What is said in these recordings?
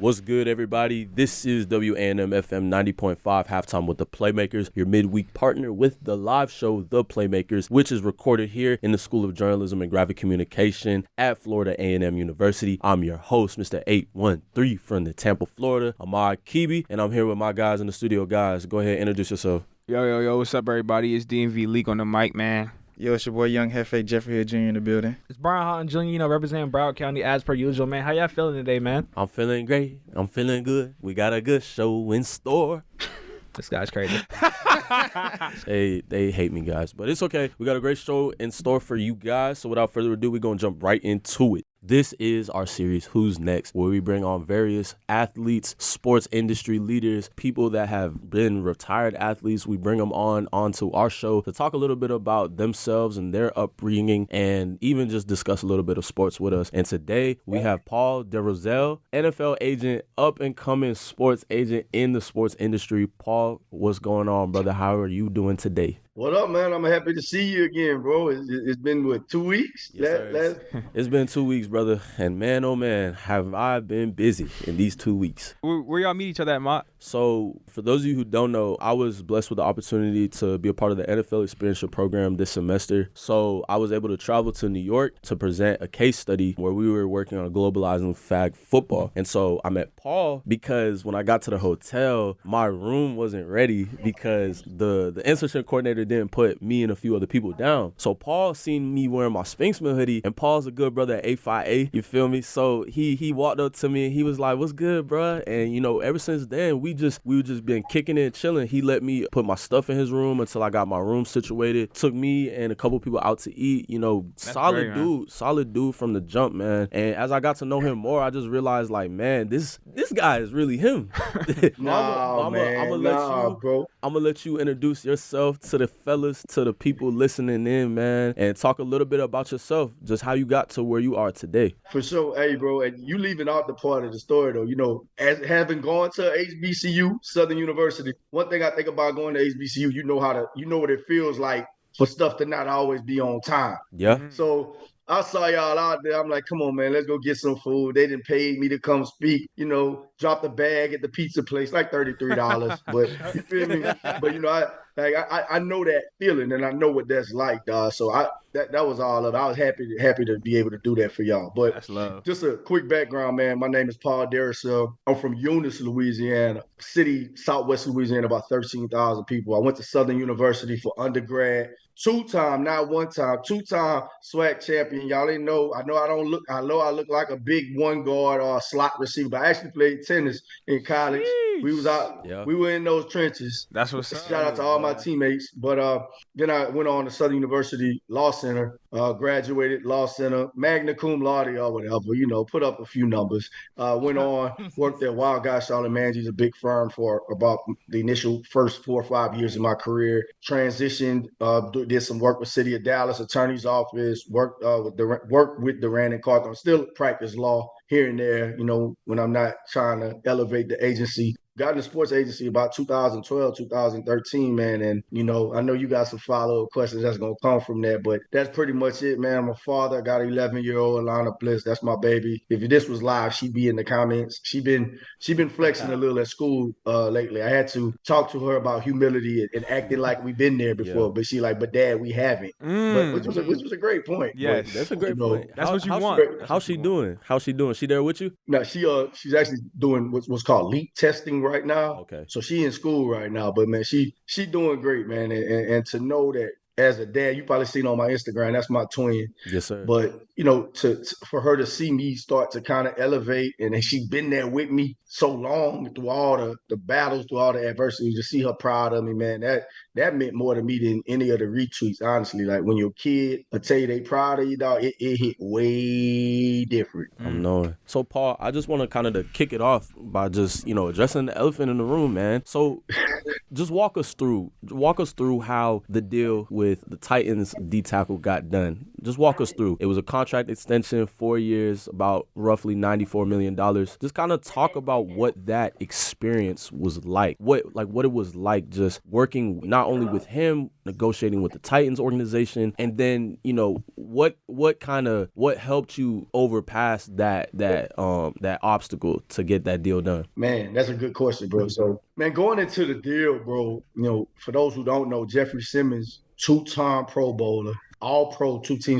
What's good, everybody? This is WANM-FM 90.5 Halftime with the Playmakers, your midweek partner with the live show, The Playmakers, which is recorded here in the School of Journalism and Graphic Communication at Florida A&M University. I'm your host, Mr. 813 from the Tampa, Florida, Ahmad Kibi, and I'm here with my guys in the studio. Guys, go ahead and introduce yourself. Yo, what's up, everybody? It's DMV Leak on the mic, man. Yo, it's your boy Young Hefe Jeffrey Jr. in the building. It's Brian Houghton Jr., representing Broward County as per usual, man. How y'all feeling today, man? I'm feeling great. I'm feeling good. We got a good show in store. This guy's crazy. They hate me, guys, but it's okay. We got a great show in store for you guys. So without further ado, we're going to jump right into it. This is our series, Who's Next, where we bring on various athletes, sports industry leaders, people that have been retired athletes. We bring them onto our show to talk a little bit about themselves and their upbringing and even just discuss a little bit of sports with us. And today we have Paul Derousselle, NFL agent, up-and-coming sports agent in the sports industry. Paul, what's going on, brother? How are you doing today? What up, man? I'm happy to see you again, bro. It's been, 2 weeks? Yes, it's been 2 weeks, brother. And man, oh man, have I been busy in these 2 weeks. Where y'all meet each other at, Mott? So for those of you who don't know, I was blessed with the opportunity to be a part of the NFL Experiential Program this semester. So I was able to travel to New York to present a case study where we were working on globalizing flag football. And so I met Paul because when I got to the hotel, my room wasn't ready because the insertion coordinator didn't put me and a few other people down. So Paul seen me wearing my Spinksman hoodie, and Paul's a good brother at A5A, you feel me? So he walked up to me and he was like, "What's good, bruh?" And you know, ever since then, we just been kicking it and chilling. He let me put my stuff in his room until I got my room situated. Took me and a couple people out to eat. You know, solid dude from the jump, man. And as I got to know him more, I just realized, like, man, this guy is really him. I'm gonna let you introduce yourself to the fellas, to the people listening in, man, and talk a little bit about yourself, just how you got to where you are today. For sure. Hey, bro, and you leaving out the part of the story, though. You know, as having gone to HBCU, Southern University, one thing I think about going to HBCU, you know what it feels like for stuff to not always be on time. Yeah. So I saw y'all out there. I'm like, come on, man, let's go get some food. They didn't pay me to come speak, you know, drop the bag at the pizza place, like $33. But you feel me? But, you know, I know that feeling and I know what that's like, dog. So that was all of it. I was happy to be able to do that for y'all. But that's love. Just a quick background, man. My name is Paul Derousselle. I'm from Eunice, Louisiana, city, Southwest Louisiana, about 13,000 people. I went to Southern University for undergrad. Two-time, not one-time, two-time SWAC champion. Y'all didn't know. I know I look like a big one guard or a slot receiver, but I actually played tennis in college. Jeez. We was out. Yeah. We were in those trenches. That's what's up. Shout out to all my teammates. But then I went on to Southern University Law Center, graduated Law Center, magna cum laude or whatever, you know, put up a few numbers. Went on, worked at Wild Guy Charlotte Mangy's, a big firm, for about the initial first 4 or 5 years of my career. Transitioned, did some work with City of Dallas Attorney's Office, worked with Durant and Carthon. Still practice law here and there, you know, when I'm not trying to elevate the agency. Got in the sports agency about 2012, 2013, man. And, you know, I know you got some follow-up questions that's going to come from that, but that's pretty much it, man. I'm a father. I got an 11-year-old, Alana Bliss. That's my baby. If this was live, she'd be in the comments. She been flexing a little at school lately. I had to talk to her about humility and acting like we've been there before, but she like, but Dad, we haven't. Which was a great point. Yes, that's a great point. That's what you want. How's she doing? She there with you? No, she's actually doing what's called LEAP testing right now. Okay. So she in school right now, but man, she doing great, man. And to know that as a dad, you probably seen on my Instagram, that's my twin. Yes, sir. But, you know, for her to see me start to kind of elevate, and she's been there with me so long through all the battles, through all the adversity, to see her proud of me, man, that meant more to me than any of the retweets, honestly. Like when your kid will tell you they proud of you, dog, it hit way different. I'm knowing. So, Paul, I just want to kind of kick it off by just, you know, addressing the elephant in the room, man. So just walk us through how the deal with the Titans D tackle got done. Just walk us through. It was a contract extension, 4 years, about roughly $94 million. Just kind of talk about what that experience was like. What it was like just working not only with him, negotiating with the Titans organization, and then, you know, what helped you overpass that obstacle to get that deal done? Man, that's a good question, bro. So, man, going into the deal, bro, you know, for those who don't know, Jeffery Simmons, two-time Pro Bowler, All-Pro, two-time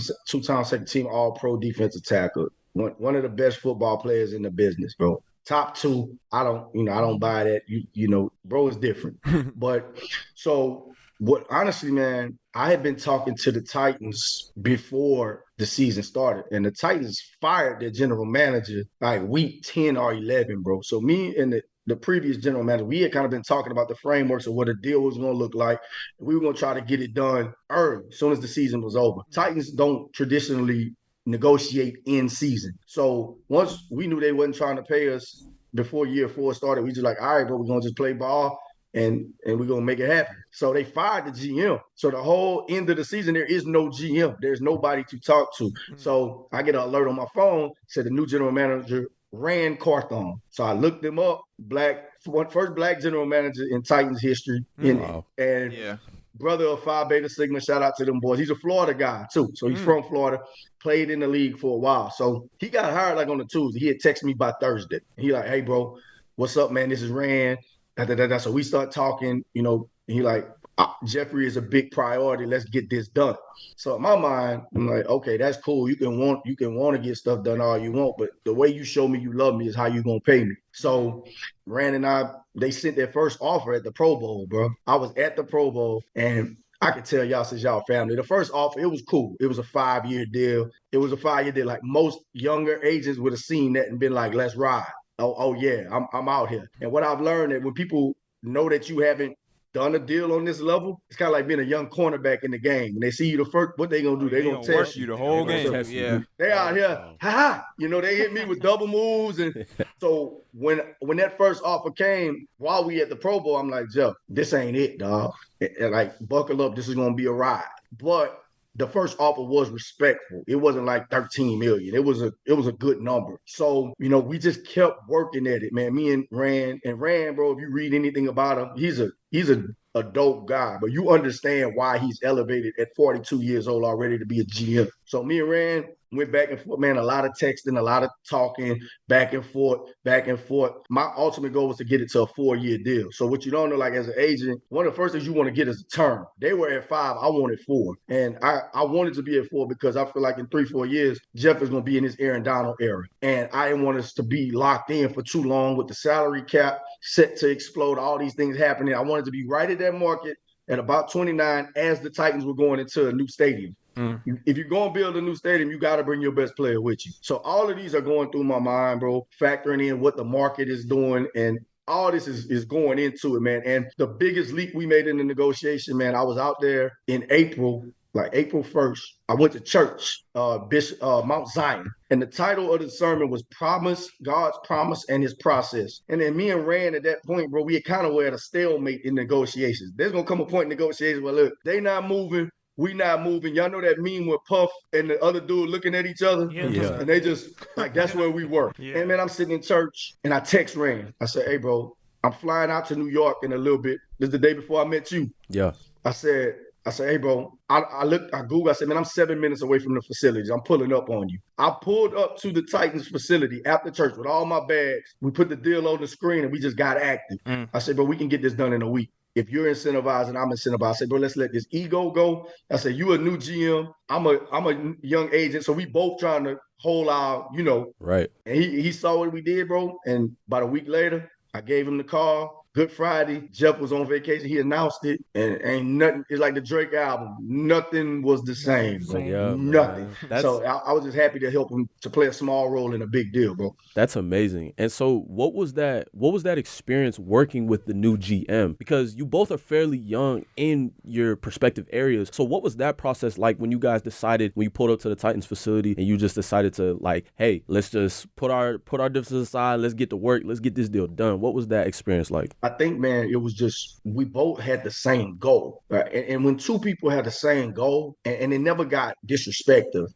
second team All-Pro defensive tackle, one of the best football players in the business, bro. Top two, I don't buy that. You know, bro is different. But so honestly, man, I had been talking to the Titans before the season started, and the Titans fired their general manager like week 10 or 11, bro. So me and the previous general manager, we had kind of been talking about the frameworks of what a deal was going to look like. We were going to try to get it done early, as soon as the season was over. Titans don't traditionally negotiate in season. So once we knew they wasn't trying to pay us before year 4 started, we just like, all right, bro, we're going to just play ball and we're going to make it happen. So they fired the GM. So the whole end of the season, there is no GM. There's nobody to talk to. So I get an alert on my phone, said the new general manager, Rand Carthon. So I looked him up, first black general manager in Titans history. Brother of Phi Beta Sigma, shout out to them boys. He's a Florida guy too. So he's from Florida, played in the league for a while. So he got hired like on a Tuesday. He had texted me by Thursday. He like, hey bro, what's up, man? This is Rand. So we start talking, you know, he like, Jeffrey is a big priority. Let's get this done. So in my mind, I'm like, okay, that's cool. You can want to get stuff done all you want, but the way you show me you love me is how you gonna pay me. So Rand and they sent their first offer at the Pro Bowl, bro. I was at the Pro Bowl, and I could tell y'all since y'all family. The first offer, it was cool. It was a 5-year deal. Like most younger agents would have seen that and been like, let's ride. Oh yeah, I'm out here. And what I've learned that when people know that you haven't done a deal on this level, it's kind of like being a young cornerback in the game. When they see you the first, what they gonna do? They gonna test you the whole game. Yeah, they out here, you know, they hit me with double moves, and so when that first offer came while we at the Pro Bowl, I'm like, Jeff, this ain't it, dog. And like, buckle up, this is gonna be a ride. But the first offer was respectful. It wasn't like 13 million. It was a good number. So, you know, we just kept working at it, man. Me and Rand, bro, if you read anything about him, he's a dope guy, but you understand why he's elevated at 42 years old already to be a GM. So me and Rand went back and forth, man, a lot of texting, a lot of talking, back and forth. My ultimate goal was to get it to a 4-year deal. So what you don't know, like as an agent, one of the first things you want to get is a term. They were at 5, I wanted 4. And I wanted to be at 4 because I feel like in 3-4 years, Jeff is going to be in his Aaron Donald era. And I didn't want us to be locked in for too long with the salary cap set to explode, all these things happening. I wanted to be right at that market at about 29 as the Titans were going into a new stadium. If you're going to build a new stadium, you got to bring your best player with you. So all of these are going through my mind, bro, factoring in what the market is doing, and all this is going into it, man. And the biggest leap we made in the negotiation, man, I was out there in April, like April 1st. I went to church, Mount Zion. And the title of the sermon was Promise, God's Promise and His Process. And then me and Rand at that point, bro, we kind of were at a stalemate in negotiations. There's going to come a point in negotiations where, look, they not moving. We not moving. Y'all know that meme with Puff and the other dude looking at each other? Yeah. And they just, like, that's where we were. Yeah. And, man, I'm sitting in church, and I text Rand. I said, hey, bro, I'm flying out to New York in a little bit. This is the day before I met you. Yeah. I said, hey, bro, I Googled, I said, man, I'm 7 minutes away from the facilities. I'm pulling up on you. I pulled up to the Titans facility after church with all my bags. We put the deal on the screen, and we just got active. I said, bro, we can get this done in a week. If you're incentivized and I'm incentivized, I said, bro, let's let this ego go. I said, you a new GM. I'm a young agent. So we both trying to hold our, you know. Right. And he saw what we did, bro. And about a week later, I gave him the call. Good Friday, Jeff was on vacation. He announced it, and ain't nothing. It's like the Drake album. Nothing was the same, bro. Yeah, nothing. So I was just happy to help him to play a small role in a big deal, bro. That's amazing. And so what was that experience working with the new GM? Because you both are fairly young in your respective areas. So what was that process like when you guys decided, when you pulled up to the Titans facility and you just decided to, like, hey, let's just put our differences aside. Let's get to work. Let's get this deal done. What was that experience like? I think, man, it was just we both had the same goal. Right? And when two people had the same goal, and it never got disrespectful.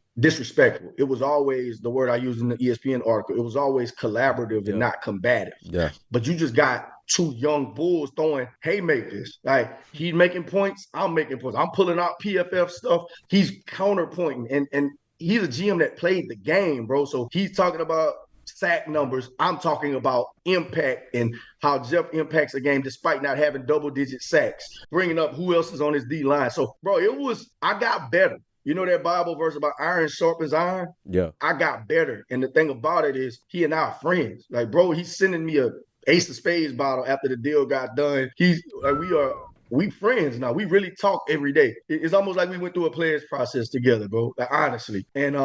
It was always the word I used in the ESPN article. It was always collaborative and not combative. Yeah. But you just got two young bulls throwing haymakers. Like he's making points, I'm making points. I'm pulling out PFF stuff. He's counterpointing, and he's a GM that played the game, bro. So he's talking about sack numbers. I'm talking about impact and how Jeff impacts a game despite not having double-digit sacks. Bringing up who else is on his D line. So, bro, I got better. You know that Bible verse about iron sharpens iron? Yeah. I got better. And the thing about it is he and I are friends. Like, bro, he's sending me a Ace of Spades bottle after the deal got done. He's like, we friends now. We really talk every day. It's almost like we went through a players process together, bro. Like, honestly. And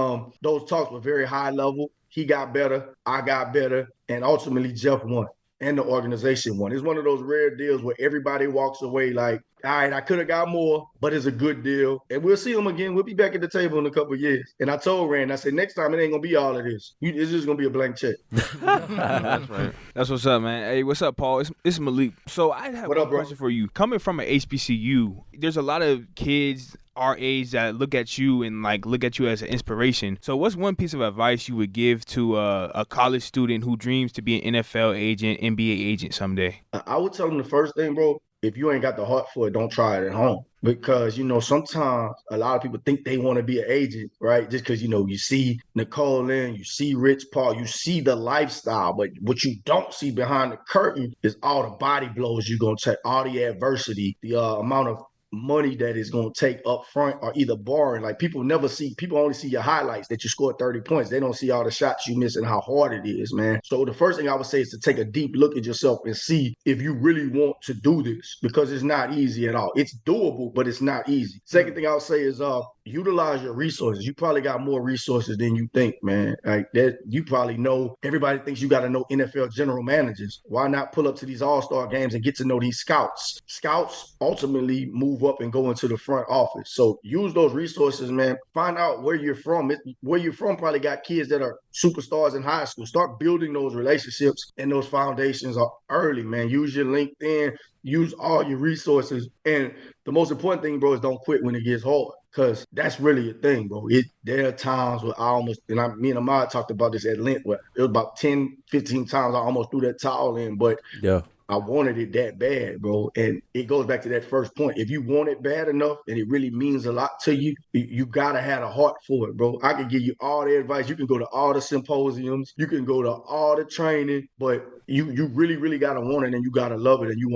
those talks were very high level. He got better. I got better. And ultimately, Jeff won. And the organization won. It's one of those rare deals where everybody walks away like, all right, I could have got more, but it's a good deal. And we'll see him again. We'll be back at the table in a couple of years. And I told Rand, I said, next time it ain't going to be all of this. It's just going to be a blank check. That's right. That's what's up, man. Hey, what's up, Paul? It's Malik. So I have one question for you. Coming from an HBCU, there's a lot of kids our age that look at you and look at you as an inspiration. So what's one piece of advice you would give to a college student who dreams to be an NFL agent, NBA agent someday? I would tell them the first thing, bro, if you ain't got the heart for it, don't try it at home. Because, sometimes a lot of people think they want to be an agent, right? Just because, you see Nicole Lynn, you see Rich Paul, you see the lifestyle. But what you don't see behind the curtain is all the body blows you're going to take, all the adversity, the amount of money that is going to take up front or either borrowing. Like people only see your highlights that you scored 30 points. They don't see all the shots you miss and how hard it is, man. So the first thing I would say is to take a deep look at yourself and see if you really want to do this, because it's not easy at all. It's doable, but it's not easy. Second thing I would say is utilize your resources. You probably got more resources than you think, man. Like that, you probably know. Everybody thinks you got to know NFL general managers. Why not pull up to these all-star games and get to know these scouts? Scouts ultimately move up and go into the front office. So use those resources, man. Find out where you're from. Where you're from probably got kids that are superstars in high school. Start building those relationships and those foundations are early, man. Use your LinkedIn. Use all your resources. And the most important thing, bro, is don't quit when it gets hard. Because that's really a thing, bro. There are times where me and Ahmad talked about this at length, where it was about 10, 15 times I almost threw that towel in, but yeah, I wanted it that bad, bro. And it goes back to that first point. If you want it bad enough and it really means a lot to you, you got to have a heart for it, bro. I can give you all the advice. You can go to all the symposiums. You can go to all the training, but you really, really got to want it and you got to love it and you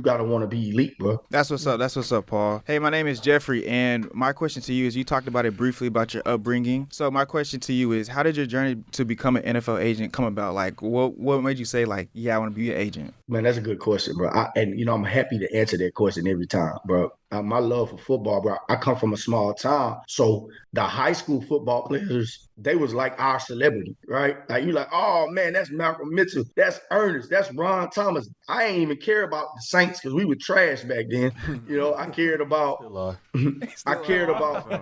got to want to be elite, bro. That's what's up. That's what's up, Paul. Hey, my name is Jeffrey, and my question to you is, you talked about it briefly about your upbringing. So my question to you is, how did your journey to become an NFL agent come about? Like, what made you say, yeah, I want to be an agent? Man, that's a good question, bro. I'm happy to answer that question every time, bro. My love for football, bro. I come from a small town, so the high school football players, they was like our celebrity, right? Like you oh man, that's Malcolm Mitchell, that's Ernest, that's Ron Thomas. I ain't even care about the Saints because we were trash back then. I cared about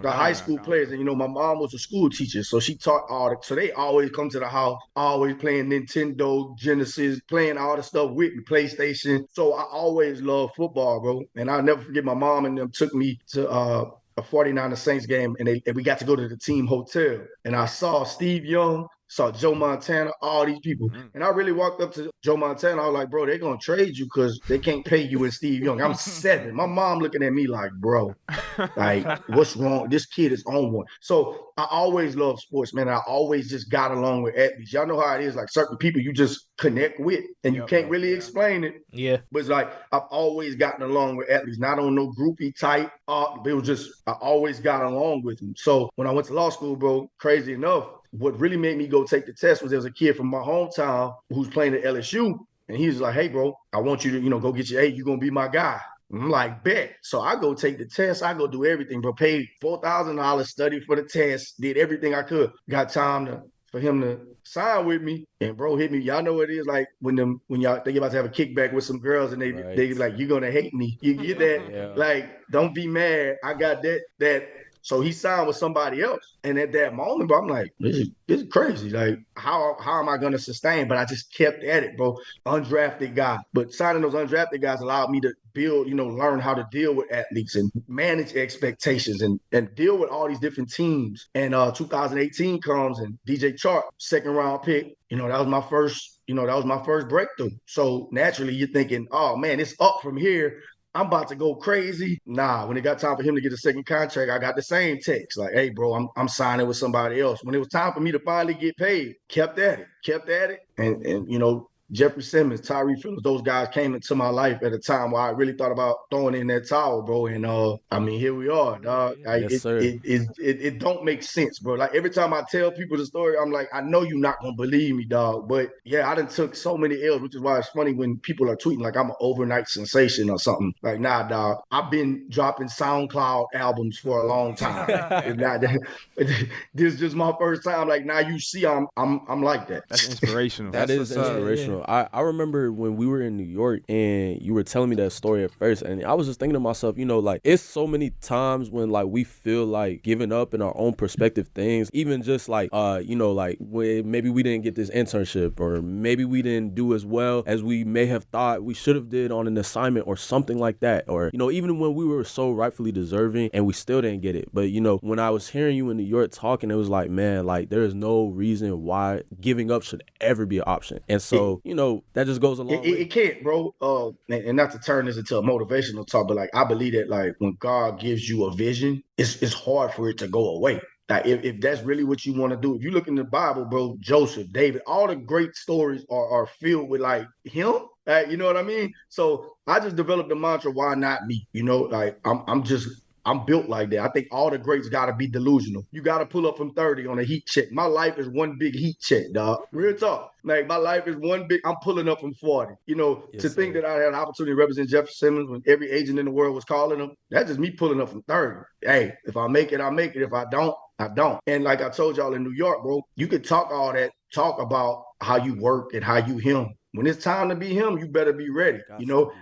the high school players, and my mom was a school teacher, so she taught so they always come to the house, always playing Nintendo, Genesis, playing all the stuff with me, PlayStation. So I always loved football, bro, and I'll never forget my mom and them took me to a 49ers Saints game, and we got to go to the team hotel. And I saw Steve Young, saw Joe Montana, all these people. And I really walked up to Joe Montana. I was like, bro, they're going to trade you because they can't pay you in Steve Young. I'm 7. My mom looking at me like, bro, what's wrong? This kid is on one. So I always loved sports, man. I always just got along with athletes. Y'all know how it is, like certain people you just connect with and you can't really explain it. Yeah. But it's like I've always gotten along with athletes, not on no groupie type. It was just I always got along with them. So when I went to law school, bro, crazy enough, what really made me go take the test was there was a kid from my hometown who's playing at LSU. And he was like, hey, bro, I want you to, go get your A. You're going to be my guy. I'm like, bet. So I go take the test. I go do everything, bro. Paid $4,000, studied for the test, did everything I could. Got time for him to sign with me. And bro hit me. Y'all know what it is like when y'all think about to have a kickback with some girls and they like, you're going to hate me. You get that? Yeah. Like, don't be mad. I got that So he signed with somebody else. And at that moment, bro, I'm like, this is crazy. Like, how am I going to sustain? But I just kept at it, bro. Undrafted guy. But signing those undrafted guys allowed me to build, learn how to deal with athletes and manage expectations and deal with all these different teams. And 2018 comes and DJ Chark, second round pick, that was my first breakthrough. So naturally you're thinking, oh man, it's up from here. I'm about to go crazy. Nah, when it got time for him to get a second contract, I got the same text. Like, hey, bro, I'm signing with somebody else. When it was time for me to finally get paid, kept at it. And Jeffery Simmons, Tyree Phillips, those guys came into my life at a time where I really thought about throwing in that towel, bro. And here we are, dog. Yes, sir. It don't make sense, bro. Like every time I tell people the story, I'm like, I know you're not gonna believe me, dog. But yeah, I done took so many L's, which is why it's funny when people are tweeting like I'm an overnight sensation or something. Like, nah, dog. I've been dropping SoundCloud albums for a long time. This is just my first time. Like now you see I'm like that. That's inspirational. That is inspirational. I remember when we were in New York and you were telling me that story at first, and I was just thinking to myself, like it's so many times when like we feel like giving up in our own perspective things, even just like like when maybe we didn't get this internship or maybe we didn't do as well as we may have thought we should have did on an assignment or something like that, or even when we were so rightfully deserving and we still didn't get it. But when I was hearing you in New York talking, it was like, man, like there is no reason why giving up should ever be an option. And so that just goes along. It can't, bro. And not to turn this into a motivational talk, but like I believe that like when God gives you a vision, it's hard for it to go away. Like if that's really what you want to do. If you look in the Bible, bro, Joseph, David, all the great stories are filled with like him. You know what I mean? So I just developed the mantra, why not me? Like I'm built like that. I think all the greats got to be delusional. You got to pull up from 30 on a heat check. My life is one big heat check, dog. Real talk. Like my life is one big, I'm pulling up from 40. Yes, to think that I had an opportunity to represent Jeffery Simmons when every agent in the world was calling him, that's just me pulling up from 30. Hey, if I make it, I make it. If I don't, I don't. And like I told y'all in New York, bro, you could talk all that, talk about how you work and how you him. When it's time to be him, you better be ready.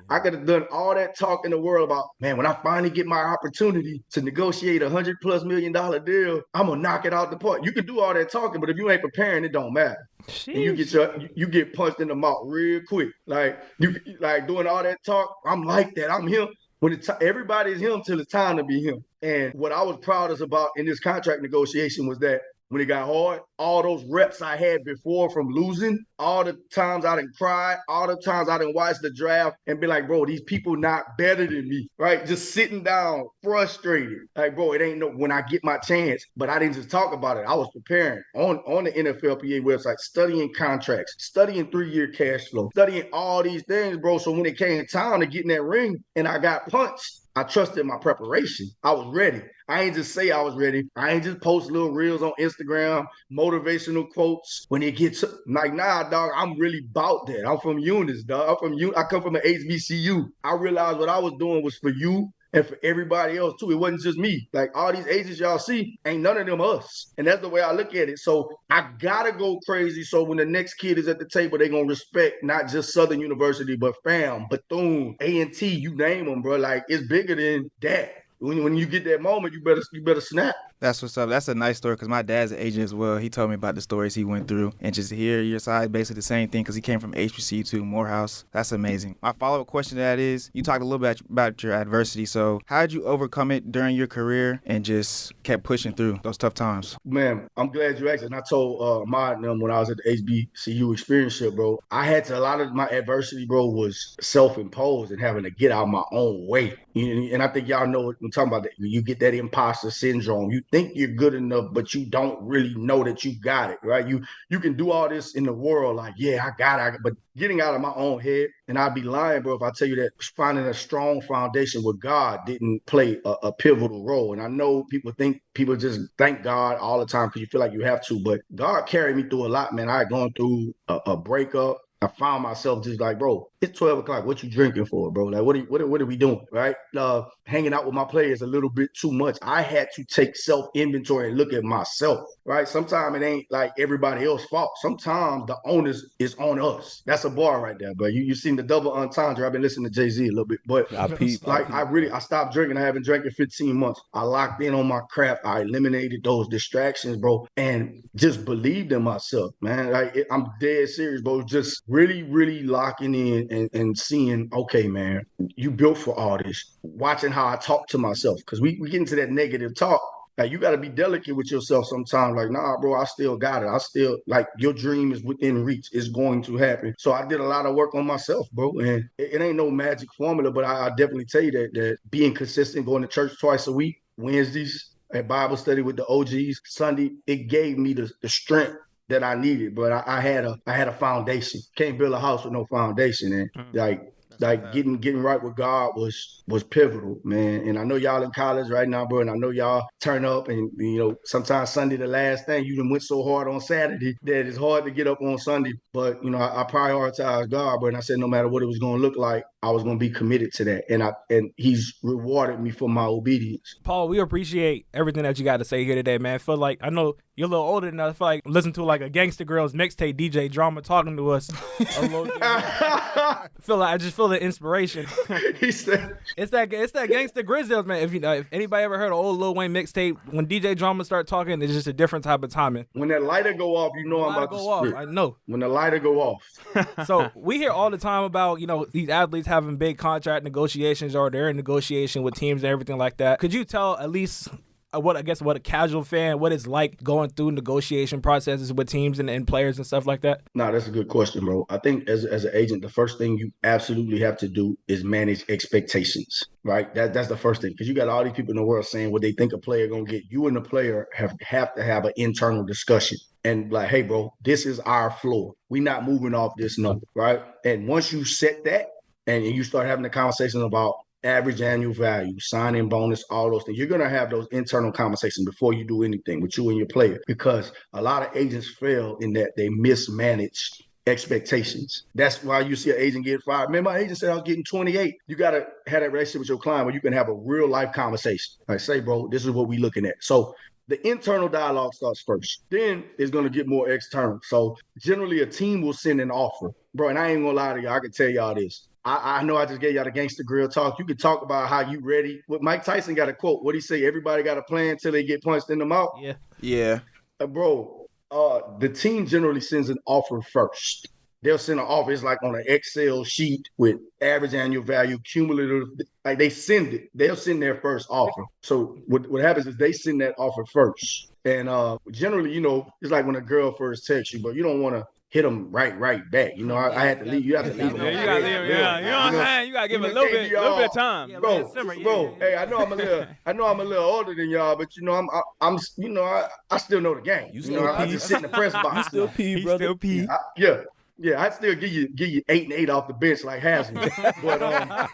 I could have done all that talk in the world about, man, when I finally get my opportunity to negotiate $100+ million deal, I'm going to knock it out the park. You can do all that talking, but if you ain't preparing, it don't matter. And you get punched in the mouth real quick. Like doing all that talk, I'm like that. I'm him. When everybody's him till it's time to be him. And what I was proudest about in this contract negotiation was that when it got hard, all those reps I had before from losing, all the times I didn't cry, all the times I didn't watch the draft and be like, bro, these people not better than me, right? Just sitting down, frustrated. Like, bro, it ain't no when I get my chance. But I didn't just talk about it. I was preparing on the NFLPA website, studying contracts, studying 3-year cash flow, studying all these things, bro. So when it came time to get in that ring and I got punched, I trusted my preparation. I was ready. I ain't just say I was ready. I ain't just post little reels on Instagram, motivational quotes. When it gets like, nah, dog, I'm really about that. I'm from Eunice, dog. I come from an HBCU. I realized what I was doing was for you and for everybody else too. It wasn't just me. Like all these agents y'all see, ain't none of them us. And that's the way I look at it. So I gotta go crazy. So when the next kid is at the table, they gonna respect not just Southern University, but FAM, Bethune, A&T, you name them, bro. Like it's bigger than that. When you get that moment, you better snap. That's what's up. That's a nice story because my dad's an agent as well. He told me about the stories he went through. And just to hear your side, basically the same thing because he came from HBCU to Morehouse. That's amazing. My follow-up question to that is, you talked a little bit about your adversity. So how did you overcome it during your career and just kept pushing through those tough times? Man, I'm glad you asked. And I told Martin when I was at the HBCU experience, bro, a lot of my adversity, bro, was self-imposed and having to get out my own way. And I think y'all know what I'm talking about. That you get that imposter syndrome. You think you're good enough, but you don't really know that you got it, right? You can do all this in the world, like, yeah, I got it. But getting out of my own head, and I'd be lying, bro, if I tell you that finding a strong foundation with God didn't play a pivotal role. And I know people just thank God all the time because you feel like you have to, but God carried me through a lot, man. I had gone through a breakup. I found myself just like, bro, it's 12 o'clock. What you drinking for, bro? Like, what are we doing, right? Hanging out with my players a little bit too much. I had to take self-inventory and look at myself, right? Sometimes it ain't like everybody else's fault. Sometimes the onus is on us. That's a bar right there, but you seen the double entendre. I've been listening to Jay-Z a little bit, but I stopped drinking. I haven't drank in 15 months. I locked in on my craft. I eliminated those distractions, bro, and just believed in myself, man. Like I'm dead serious, bro. Just really, really locking in and seeing, okay, man, you built for all this. Watching how I talk to myself, because we get into that negative talk. Like, you got to be delicate with yourself sometimes. Like, nah, bro, I still got it. I still, like, your dream is within reach. It's going to happen. So I did a lot of work on myself, bro. And it ain't no magic formula, but I definitely tell you that being consistent, going to church twice a week, Wednesdays, at Bible study with the OGs, Sunday, it gave me the strength that I needed. But I had a foundation. Can't build a house with no foundation. And getting right with God was pivotal, man. And I know y'all in college right now, bro, and I know y'all turn up and, sometimes Sunday the last thing. You done went so hard on Saturday that it's hard to get up on Sunday. But, I prioritized God, bro, and I said no matter what it was going to look like, I was going to be committed to that. And he's rewarded me for my obedience. Paul, we appreciate everything that you got to say here today, man. I feel like, I know you're a little older than us. I feel like listen to like a Gangsta Girls mixtape, DJ Drama talking to us a little bit. I just feel the inspiration. He said, it's that Gangsta Grizzlies, man. If anybody ever heard of old Lil Wayne mixtape, when DJ Drama start talking, it's just a different type of timing. When that lighter go off, I'm about to spit. I know. When the lighter go off. So we hear all the time about, these athletes having big contract negotiations, or they're in negotiation with teams and everything like that. Could you tell at least what a casual fan, what it's like going through negotiation processes with teams and players and stuff like that? No, that's a good question, bro. I think as an agent, the first thing you absolutely have to do is manage expectations, right? That's the first thing, because you got all these people in the world saying what they think a player gonna get. You and the player have to have an internal discussion and like, hey, bro, this is our floor. We're not moving off this number, right? And once you set that and you start having the conversation about average annual value, signing bonus, all those things, you're going to have those internal conversations before you do anything with you and your player, because a lot of agents fail in that they mismanage expectations. That's why you see an agent get fired. Man, my agent said I was getting 28. You got to have that relationship with your client where you can have a real life conversation. Like, say, bro, this is what we're looking at. So the internal dialogue starts first. Then it's going to get more external. So generally a team will send an offer. Bro, and I ain't going to lie to y'all. I can tell y'all this. I know I just gave y'all the Gangsta Grill talk. You can talk about how you ready. What Mike Tyson got a quote. What'd he say? Everybody got a plan until they get punched in the mouth. Yeah. The team generally sends an offer first. They'll send an offer. It's like on an Excel sheet with average annual value, cumulative. Like, they send it. They'll send their first offer. So what happens is they send that offer first. And generally, it's like when a girl first texts you, but you don't want to hit them right back. I had to leave. You have to leave them. You got to leave them. Yeah. You know what I'm saying? You got to give them a little bit of time. Yeah, bro. Hey, I know I'm a little older than y'all, but I'm I still know the game. I just sit in the press box. You still pee, brother. Still pee. Yeah, I'd still give you 8 and 8 off the bench like Haslam. But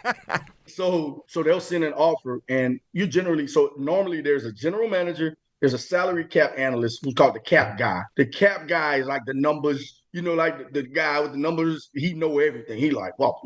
so they'll send an offer, and you generally, so normally there's a general manager, there's a salary cap analyst who's called the cap guy. The cap guy is like the numbers, like the guy with the numbers, he know everything. He like, well,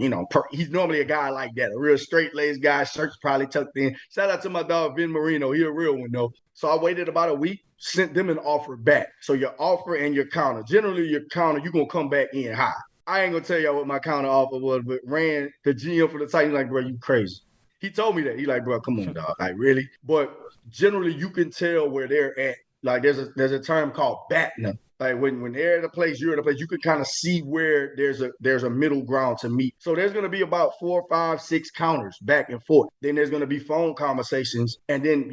he's normally a guy like that, a real straight-laced guy, shirt's probably tucked in. Shout out to my dog, Vin Marino. He a real one, though. So I waited about a week, sent them an offer back. So your offer and your counter. Generally, your counter, you're going to come back in high. I ain't going to tell y'all what my counter offer was, but Rand, the GM for the Titans, like, bro, you crazy. He told me that. He like, bro, come on, dog. Like, really? But generally, you can tell where they're at. Like, there's a term called batting. Like, when they're at a place, you're at a place, you can kind of see where there's a middle ground to meet. So there's going to be about 4, 5, 6 counters back and forth. Then there's going to be phone conversations. And then,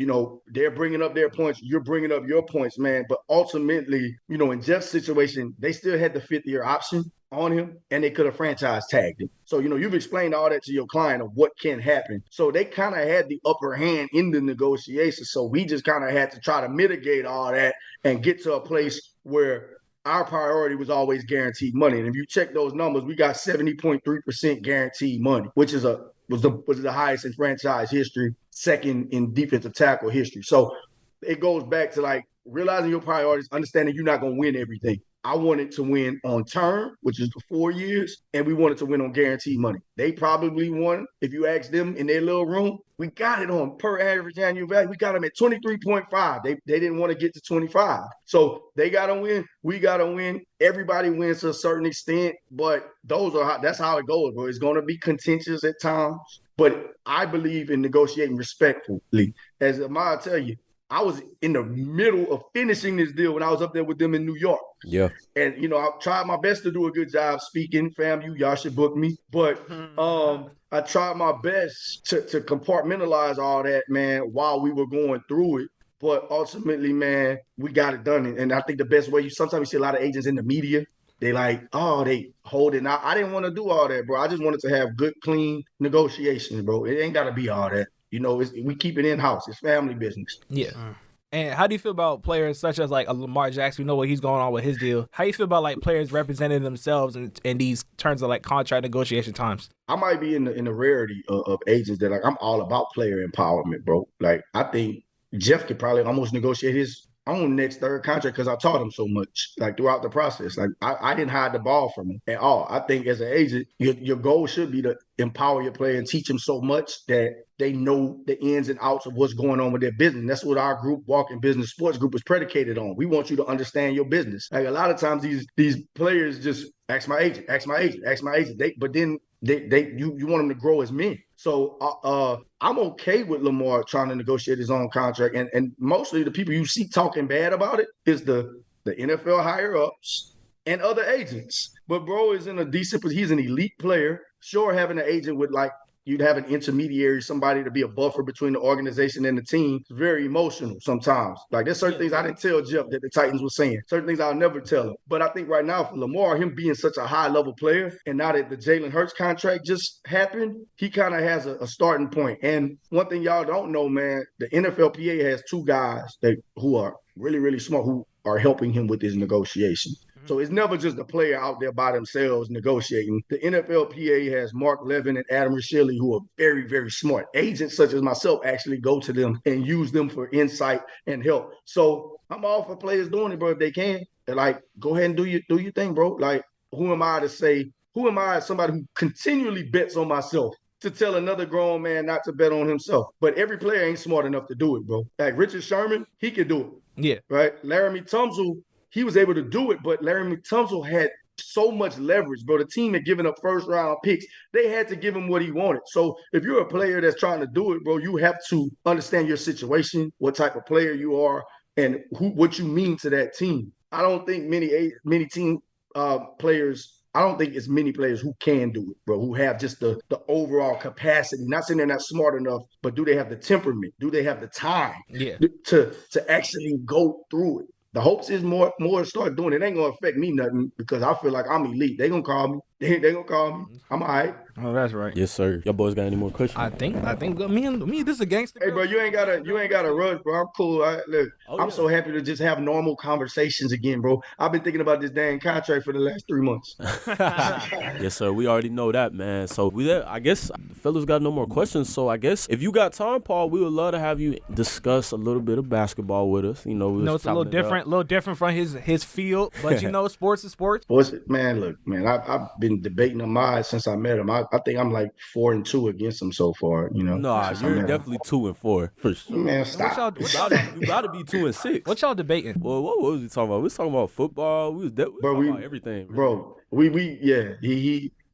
they're bringing up their points. You're bringing up your points, man. But ultimately, in Jeff's situation, they still had the 5th-year option on him, and they could have franchise tagged him. So, you've explained all that to your client of what can happen. So they kind of had the upper hand in the negotiation. So we just kind of had to try to mitigate all that and get to a place where our priority was always guaranteed money. And if you check those numbers, we got 70.3% guaranteed money, which is was the highest in franchise history, second in defensive tackle history. So it goes back to like realizing your priorities, understanding you're not going to win everything. I wanted to win on term, which is the 4 years, and we wanted to win on guaranteed money. They probably won. If you ask them in their little room, we got it on per average annual value. We got them at 23.5. They didn't want to get to 25. So they got to win. We got to win. Everybody wins to a certain extent, but that's how it goes, bro. It's going to be contentious at times, but I believe in negotiating respectfully. As Amaya tell you, I was in the middle of finishing this deal when I was up there with them in New York. Yeah. And, I tried my best to do a good job speaking. Fam, y'all should book me. But I tried my best to compartmentalize all that, man, while we were going through it. But ultimately, man, we got it done. And I think the best way, sometimes you see a lot of agents in the media, they they holding out. I didn't want to do all that, bro. I just wanted to have good, clean negotiations, bro. It ain't got to be all that. We keep it in-house. It's family business. Yeah. And how do you feel about players such as like a Lamar Jackson? We know what he's going on with his deal. How do you feel about like players representing themselves in these terms of like contract negotiation times? I might be in the rarity of agents that I'm all about player empowerment, bro. Like I think Jeff could probably almost negotiate his own next third contract because I taught him so much, like throughout the process. Like I didn't hide the ball from him at all. I think as an agent, your goal should be to empower your player and teach them so much that they know the ins and outs of what's going on with their business. And that's what our group, Walking Business Sports Group, is predicated on. We want you to understand your business. Like a lot of times these players just ask my agent. But then you want them to grow as men. So I'm okay with Lamar trying to negotiate his own contract. And mostly the people you see talking bad about it is the NFL higher ups and other agents. But bro is in a decent position. He's an elite player. Sure, having an agent with like you'd have an intermediary, somebody to be a buffer between the organization and the team. It's very emotional sometimes. Like there's certain things I didn't tell Jeff that the Titans were saying. Certain things I'll never tell him. But I think right now for Lamar, him being such a high level player, and now that the Jalen Hurts contract just happened, he kind of has a starting point. And one thing y'all don't know, man, the NFLPA has two guys who are really, really smart who are helping him with his negotiation. So it's never just a player out there by themselves negotiating. The NFLPA has Mark Levin and Adam Rashilli, who are very, very smart. Agents such as myself actually go to them and use them for insight and help. So I'm all for players doing it, bro, if they can. They're like, go ahead and do your thing, bro. Like, who am I as somebody who continually bets on myself to tell another grown man not to bet on himself? But every player ain't smart enough to do it, bro. Like Richard Sherman, he could do it. Yeah. Right? Laramie Tunsil, he was able to do it, but Laramie Tunsil had so much leverage, bro. The team had given up first-round picks. They had to give him what he wanted. So if you're a player that's trying to do it, bro, you have to understand your situation, what type of player you are, and what you mean to that team. I don't think many team players. I don't think it's many players who can do it, bro, who have just the overall capacity. Not saying they're not smart enough, but do they have the temperament? Do they have the time to actually go through it? The hopes is more start doing it. It ain't gonna affect me nothing because I feel like I'm elite. They gonna call me. They gonna call me. I'm all right. Oh, that's right. Yes, sir. Y'all boys got any more questions? I think me, this is a gangster. Hey, bro, you ain't gotta rush, bro. I'm cool. I'm so happy to just have normal conversations again, bro. I've been thinking about this dang contract for the last 3 months. Yes, sir. We already know that, man. So I guess the fellas got no more questions. So I guess if you got time, Paul, we would love to have you discuss a little bit of basketball with us. You know, it's a little different from his field, but sports is sports. Sports, man. Look, man, I've been debating Ahmad since I met him. I think I'm like 4-2 against him so far. You know, no, you're definitely 2-4 for sure. Man, stop. You about to be 2-6. What y'all debating? Well, what was we talking about? We was talking about football. We was talking about everything, bro.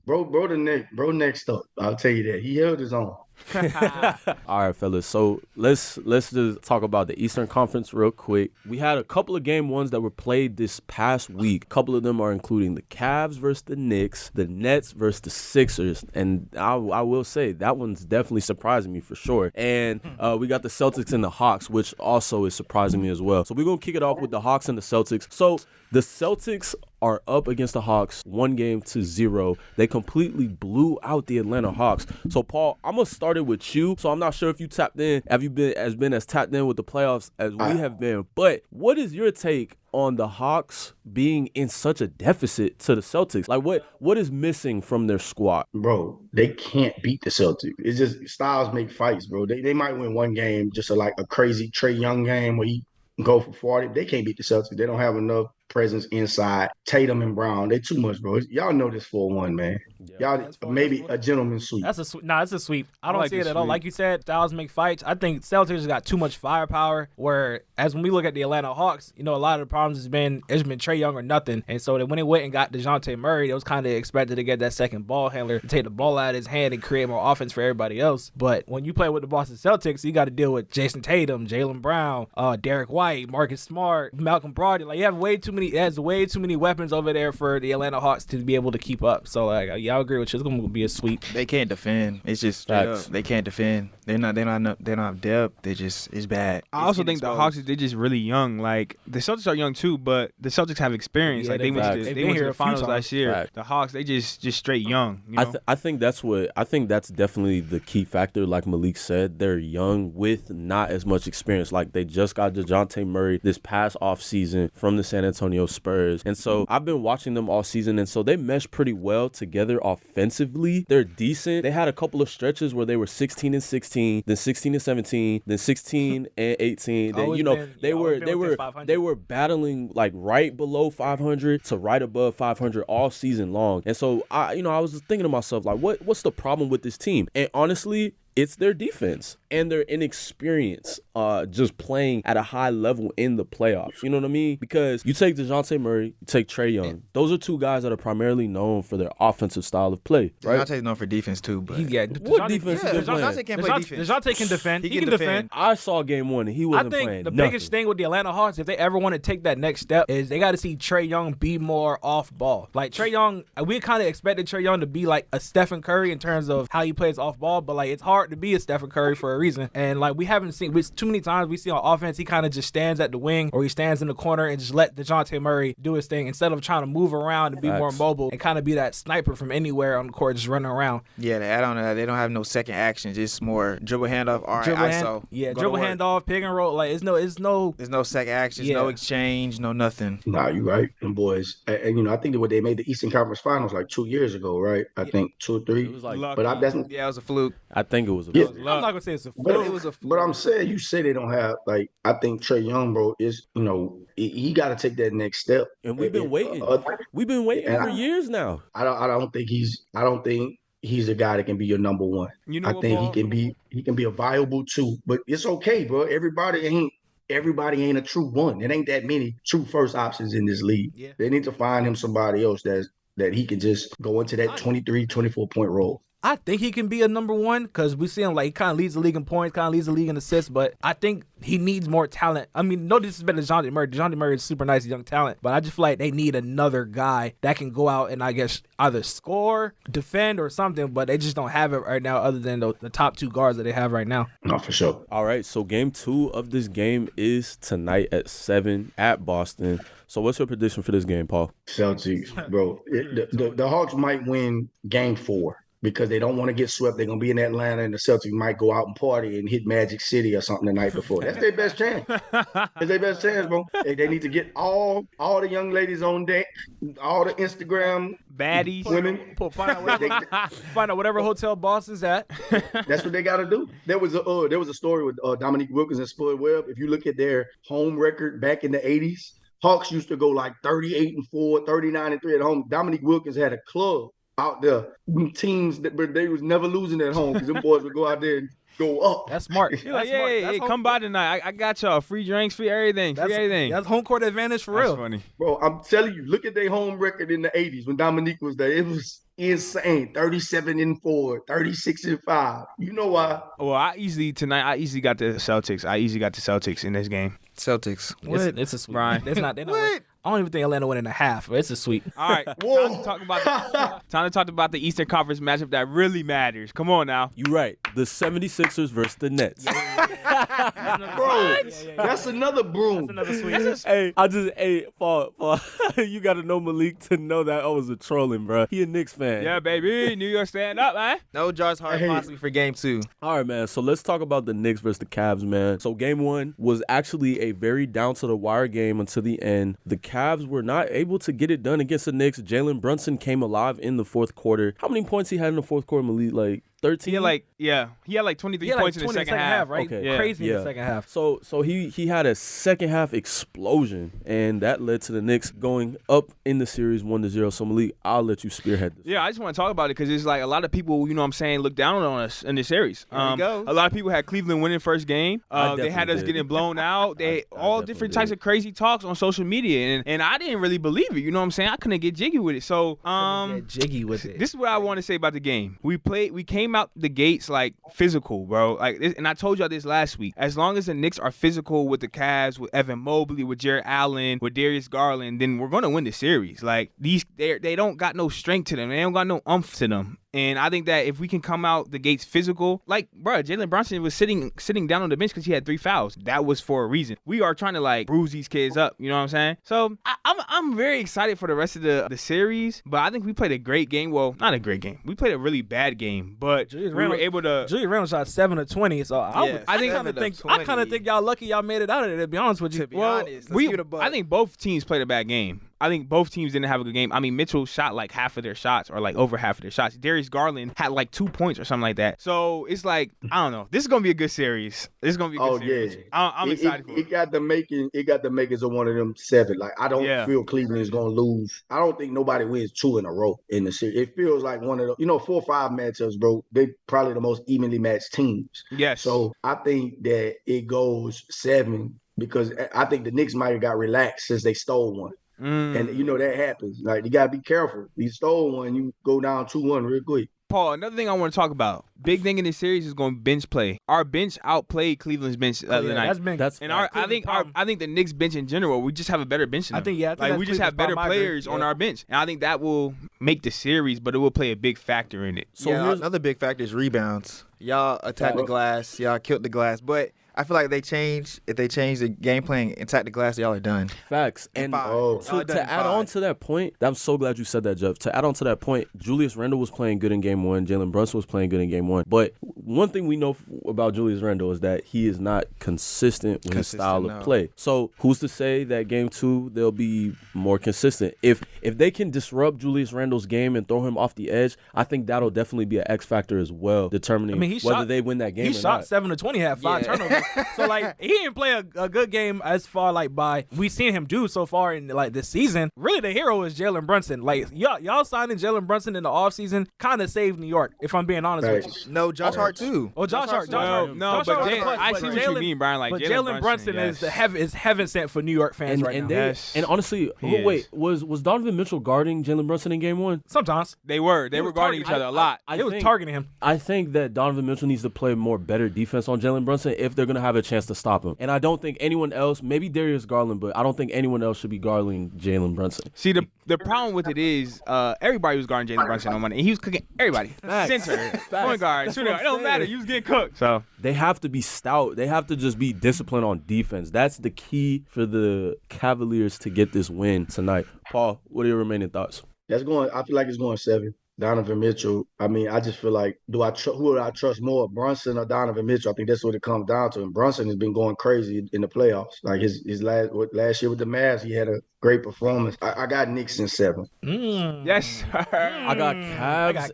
Bro, next up. I'll tell you that he held his own. All right, fellas. So let's just talk about the Eastern Conference real quick. We had a couple of game ones that were played this past week. A couple of them are including the Cavs versus the Knicks, the Nets versus the Sixers, and I will say that one's definitely surprising me for sure. And we got the Celtics and the Hawks, which also is surprising me as well. So we're gonna kick it off with the Hawks and the Celtics. So the Celtics are up against the Hawks 1-0. They completely blew out the Atlanta Hawks. So, Paul, I'm going to start it with you. So I'm not sure if you tapped in, have you been as tapped in with the playoffs as we have been. But what is your take on the Hawks being in such a deficit to the Celtics? Like, what is missing from their squad? Bro, they can't beat the Celtics. It's just styles make fights, bro. They might win one game, just like a crazy Trae Young game where he go for 40. They can't beat the Celtics. They don't have enough presence inside. Tatum and Brown, they too much, bro. Y'all know this 4-1, man. Y'all maybe a gentleman's sweep. That's a sweep. Nah, it's a sweep. I don't see it at all. sweep. Like you said, styles make fights. I think Celtics got too much firepower. Whereas when we look at the Atlanta Hawks, a lot of the problems has been Trae Young or nothing. And so when they went and got DeJounte Murray, it was kind of expected to get that second ball handler to take the ball out of his hand and create more offense for everybody else. But when you play with the Boston Celtics, you got to deal with Jason Tatum, Jaylen Brown, Derek White, Marcus Smart, Malcolm Brogdon. Like, you have way too many weapons over there for the Atlanta Hawks to be able to keep up. So I agree with you. It's going to be a sweep. They can't defend. It's just straight up. They can't defend. They don't have depth. It's bad. I also think the Hawks, they're just really young. Like, the Celtics are young too, but the Celtics have experience. Yeah, like they went to the finals last year. Fact. The Hawks, they just straight young. I think that's definitely the key factor. Like Malik said, they're young with not as much experience. Like, they just got DeJounte Murray this past offseason from the San Antonio Spurs. And so I've been watching them all season, and so they mesh pretty well together offensively. They're decent. They had a couple of stretches where they were 16-16, then 16-17, then 16-18. Then they were battling like right below 500 to right above 500 all season long. And so I was just thinking to myself, like, what's the problem with this team? And honestly, it's their defense and their inexperience just playing at a high level in the playoffs. You know what I mean? Because you take DeJounte Murray, you take Trae Young. Those are two guys that are primarily known for their offensive style of play, right? DeJounte's known for defense too, but what defense is DeJounte can't play defense. DeJounte can defend. He can defend. I saw game one and he wasn't playing I think the nothing. biggest thing with the Atlanta Hawks, if they ever want to take that next step, is they got to see Trae Young be more off ball. Like, Trae Young, we kind of expected Trae Young to be like a Stephen Curry in terms of how he plays off ball, but like, it's hard to be a Stephen Curry for a reason. And like, we haven't seen, too many times we see on offense, he kind of just stands at the wing or he stands in the corner and just let DeJounte Murray do his thing instead of trying to move around and be more mobile and kind of be that sniper from anywhere on the court just running around. Yeah, to add on to that, they don't have no second action, just more dribble handoff, all right, ISO. Dribble handoff, pick and roll. Like, there's no second actions, no exchange, no nothing. Nah, you right. Them boys. And I think that they made the Eastern Conference Finals like 2 years ago, right? I think 2 or 3. It was like, but it was a fluke. I think it was a I'm not gonna say it's a fluke. But I'm saying, you say they don't have, like, I think Trae Young, bro, is, he got to take that next step. And we've been waiting. We've been waiting for years now. I don't think he's a guy that can be your number one. I think he can be a viable 2, but it's okay, bro. Everybody ain't a true one. It ain't that many true first options in this league. Yeah. They need to find him somebody else that he can just go into that 23, 24 point role. I think he can be a number one because we see him like he kind of leads the league in points, kind of leads the league in assists, but I think he needs more talent. I mean, no disrespect to DeJounte Murray. DeJounte Murray is super nice young talent, but I just feel like they need another guy that can go out and I guess either score, defend, or something, but they just don't have it right now other than the top 2 guards that they have right now. No, for sure. All right, so game 2 of this game is tonight at 7 at Boston. So what's your prediction for this game, Paul? Celtics, bro. The Hawks might win game 4. Because they don't want to get swept. They're going to be in Atlanta, and the Celtics might go out and party and hit Magic City or something the night before. That's their best chance. That's their best chance, bro. They need to get all the young ladies on deck, all the Instagram baddies, women. Find out whatever hotel Boston's at. That's what they got to do. There was a story with Dominique Wilkins and Spud Webb. If you look at their home record back in the 80s, Hawks used to go like 38-4, 39-3 at home. Dominique Wilkins had a club out there, teams that they was never losing at home because them boys would go out there and go up. That's smart. You're like, hey, come by tonight. I got y'all free drinks, free everything, That's home court advantage for real. That's funny. Bro, I'm telling you, look at their home record in the 80s when Dominique was there. It was insane. 37-4, 36-5. You know why? Well, I easily got the Celtics in this game. Celtics. What? It's a sweep. Ryan. It's not. I don't even think Atlanta win in a half. But it's a sweep. All right. Time to talk about the Eastern Conference matchup that really matters. Come on now. You right. The 76ers versus the Nets. Bro, that's another broom. That's another sweep. Paul, you got to know Malik to know that I was a trolling, bro. He a Knicks fan. Yeah, baby. New York stand up, man. No Josh Hart possibly for game 2. All right, man. So let's talk about the Knicks versus the Cavs, man. So game 1 was actually a very down-to-the-wire game until the end. The Cavs were not able to get it done against the Knicks. Jalen Brunson came alive in the fourth quarter. How many points he had in the fourth quarter, Malik? Like 13. He had like 23 points in the second half, right? Okay. Yeah. Crazy in the second half. So he had a second half explosion, and that led to the Knicks going up in the series 1-0. So Malik, I'll let you spearhead this. Yeah, I just want to talk about it because it's like a lot of people, you know what I'm saying, look down on us in this series. There he goes. A lot of people had Cleveland winning first game. They had us did. getting blown out. They I all definitely different did. types of crazy talks on social media, and I didn't really believe it. You know what I'm saying? I couldn't get jiggy with it. So Get jiggy with it. this is what I want to say about the game. We came out the gates like physical, bro. Like, and I told y'all this last week. As long as the Knicks are physical with the Cavs, with Evan Mobley, with Jared Allen, with Darius Garland, then we're gonna win the series. Like they don't got no strength to them. They don't got no umph to them. And I think that if we can come out the gates physical, like, bro, Jalen Brunson was sitting down on the bench because he had 3 fouls. That was for a reason. We are trying to like bruise these kids up. You know what I'm saying? So I'm very excited for the rest of the series. But I think we played a great game. Well, not a great game. We played a really bad game. But we were able to. Julius Randle shot 7 of 20. So I kind of think y'all lucky y'all made it out of there. To be honest with you. To be honest, I think both teams played a bad game. I think both teams didn't have a good game. I mean, Mitchell shot like half of their shots or like over half of their shots. Darius Garland had like 2 points or something like that. So it's like, I don't know. This is going to be a good series. This is going to be a good series. Yeah. I'm excited for it. It got the makings of one of them 7. Like, I don't feel Cleveland is going to lose. I don't think nobody wins 2 in a row in the series. It feels like one of the, 4 or 5 matchups, bro. They probably the most evenly matched teams. Yes. So I think that it goes 7 because I think the Knicks might have got relaxed since they stole one. And that happens. Like, you gotta be careful. You stole one, you go down 2-1 real quick. Paul, another thing I want to talk about. Big thing in this series is going bench play. Our bench outplayed Cleveland's bench the other night. I think the Knicks bench in general, we just have a better bench than them. We just have better players on our bench, and I think that will make the series, but it will play a big factor in it. So another big factor is rebounds. Y'all attacked the glass. Y'all killed the glass, but I feel like if they change the game plan and attack the glass, y'all are done. Facts. And to add on to that point, I'm so glad you said that, Jeff. To add on to that point, Julius Randle was playing good in game 1. Jalen Brunson was playing good in game 1. But one thing we know about Julius Randle is that he is not consistent with his style of play. So who's to say that game 2 they'll be more consistent? If they can disrupt Julius Randle's game and throw him off the edge, I think that'll definitely be an X factor as well, determining whether they win that game or not. He shot 7 of 20, had 5 turnovers. So like he didn't play a good game as far like by we've seen him do so far in like this season. Really, the hero is Jalen Brunson. Like y'all signing Jalen Brunson in the offseason kind of saved New York. If I'm being honest with you. No, Josh Hart too. Oh, Josh Hart. No, but I see what you mean, Brian. Like, but Jalen Brunson is heaven sent for New York fans right now. And honestly, was Donovan Mitchell guarding Jalen Brunson in game 1? Sometimes they were guarding each other a lot. They was targeting him. I think that Donovan Mitchell needs to play better defense on Jalen Brunson if they're gonna have a chance to stop him. And I don't think anyone else, maybe Darius Garland, but I don't think anyone else should be guarding Jalen Brunson. See, the problem with it is everybody was guarding Jalen Brunson on Monday. And he was cooking everybody. Center, point guard, shooting guard. It don't matter. You was getting cooked. So they have to be stout. They have to just be disciplined on defense. That's the key for the Cavaliers to get this win tonight. Paul, what are your remaining thoughts? I feel like it's going 7. Donovan Mitchell. I mean, I just feel like, who would I trust more, Brunson or Donovan Mitchell? I think that's what it comes down to. And Brunson has been going crazy in the playoffs. Like his last year with the Mavs, he had a great performance. I got Knicks in 7. Yes, sir. I got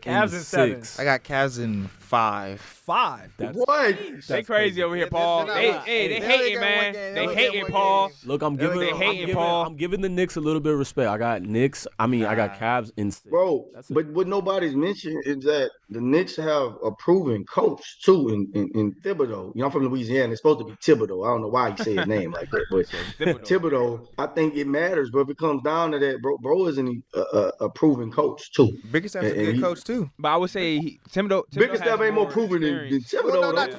Cavs in 6. I got Cavs in 5. What? They crazy over here, Paul. They hating, man. They hating, Paul. Look, I'm giving the Knicks a little bit of respect. I got Cavs in 6. Bro, but what nobody's mentioned is that the Knicks have a proven coach too in Thibodeau. I'm from Louisiana. It's supposed to be Thibodeau. I don't know why you say his name like that, but Thibodeau. I think it matters, but if it comes down to that, bro isn't a proven coach too. Bickerstaff's a good coach too. But I would say Thibodeau Bickerstaff ain't more proven than Thibodeau. Well, no, not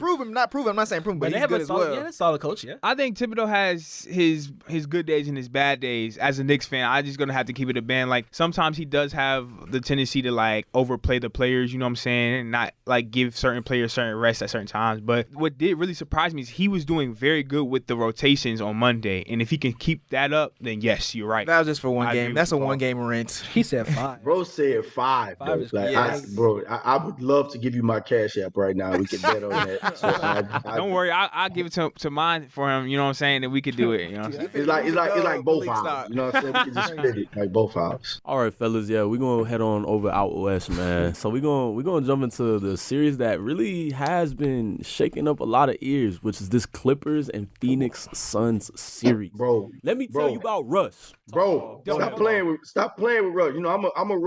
proven. I'm not saying proven, but he's good as well. Yeah, that's a solid coach. Yeah, I think Thibodeau has his good days and his bad days. As a Knicks fan, I'm just gonna have to keep it a band. Like sometimes he does have the tendency to like overplay the players. You know what I'm saying? And not like give certain players certain rest at certain times. But what did really surprise me is he was doing very good with the rotations on Monday. And if he can keep that up, then yes, Yes, you're right. That was just for one I agree game. with That's you, a Paul. one-game rent. He said 5. Bro said 5. Five Bro. is Like, yes. I would love to give you my Cash App right now. We can bet on that. So Don't worry, I'll give it to mine for him. You know what I'm saying? And we could do it. You know what I'm saying? It's like both hours. You know what I'm saying? We can just split it like both hours. All right, fellas. Yeah, we're gonna head on over out west, man. So we're gonna jump into the series that really has been shaking up a lot of ears, which is this Clippers and Phoenix Suns series. Bro, let me tell you about Russ. Bro, stop playing with Russ. You know, I'm a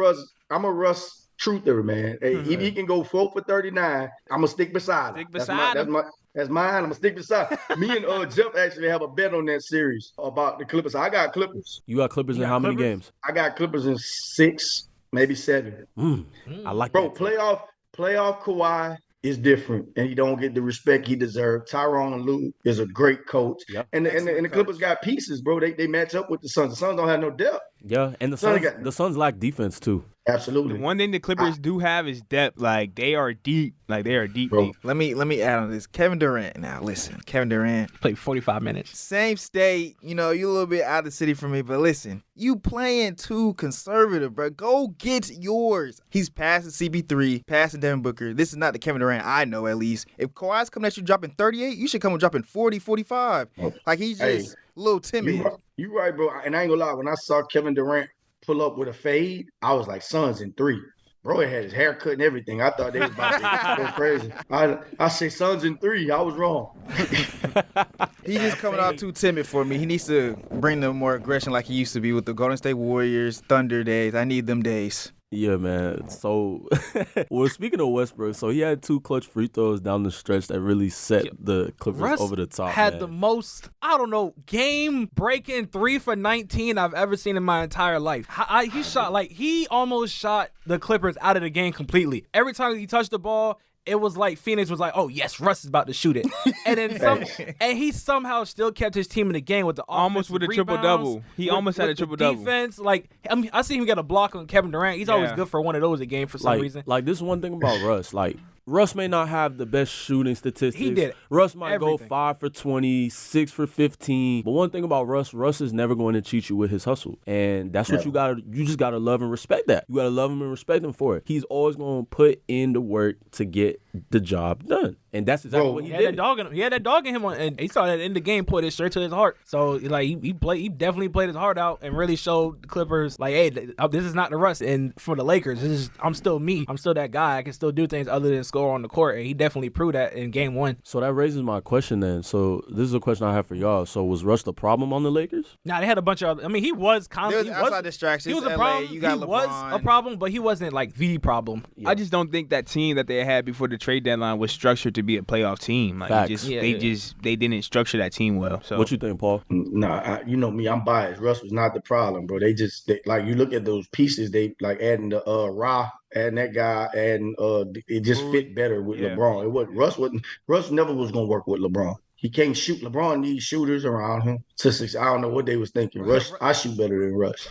Russ truther, man. Hey, if he can go 4 for 39, I'm gonna stick beside him. That's mine. I'm gonna stick beside. Me and Jeff actually have a bet on that series about the Clippers. I got Clippers. You got Clippers in how many games? I got Clippers in 6, maybe 7. I like bro, that. Playoff Kawhi is different, and he don't get the respect he deserves. Tyronn Lue is a great coach, and the Clippers got pieces, bro. They match up with the Suns. The Suns don't have no depth. Yeah, and the Suns lack defense too. Absolutely. The one thing the Clippers do have is depth. Like they are deep. Like they are deep. Bro. Deep. Let me add on this. Kevin Durant. Now listen, Kevin Durant Played 45 minutes. same state. You know, you a little bit out of the city for me, but listen, you playing too conservative, bro. Go get yours. He's passing CP3, passing Devin Booker. This is not the Kevin Durant I know, at least. If Kawhi's coming at you dropping 38, you should come and dropping 40, 45. Like he's just a little timid. You right, bro. And I ain't gonna lie. When I saw Kevin Durant pull up with a fade, I was like, Suns in 3. Bro, he had his haircut and everything. I thought they was about to go crazy. I say Suns in 3. I was wrong. He's just coming out too timid for me. He needs to bring them more aggression like he used to be with the Golden State Warriors, Thunder days. I need them days. Yeah, man. So, well, speaking of Westbrook, so he had 2 clutch free throws down the stretch that really set the Clippers Russ over the top. Had man. the most, I don't know, game-breaking 3 for 19 I've ever seen in my entire life. He almost shot the Clippers out of the game completely. Every time he touched the ball, it was like Phoenix was like, oh, yes, Russ is about to shoot it. And then and he somehow still kept his team in the game with the almost with a triple-double. He almost had a triple-double. Defense, I see him get a block on Kevin Durant. He's always good for one of those a game for some reason. Like, this is one thing about Russ. Like, Russ may not have the best shooting statistics. He did. Russ might go 5 for 20, 6 for 15. But one thing about Russ is never going to cheat you with his hustle. And that's what you just gotta love and respect that. You gotta love him and respect him for it. He's always gonna put in the work to get the job done. And that's exactly what he did. He had that dog in him, and he saw that in the game, put it straight to his heart. So like he definitely played his heart out and really showed the Clippers like, hey, this is not the Russ. And for the Lakers, I'm still me. I'm still that guy. I can still do things other than score on the court, and he definitely proved that in game 1. So that raises my question then. So this is a question I have for y'all. So was Russ the problem on the Lakers? Nah, they had a bunch of other, I mean, he was outside distractions. He was a LA, problem. You got he LeBron. was a problem, but he wasn't like the problem. Yeah. I just don't think that team that they had before the trade deadline was structured to be a playoff team. Like they didn't structure that team well. So what you think, Paul? Nah, you know me, I'm biased. Russ was not the problem, bro. They like, you look at those pieces, they like adding the Ra, adding that guy, and it just fit better with LeBron. It wasn't Russ never was gonna work with LeBron. He can't shoot. LeBron needs shooters around him to succeed. I don't know what they was thinking. Russ, I shoot better than Russ.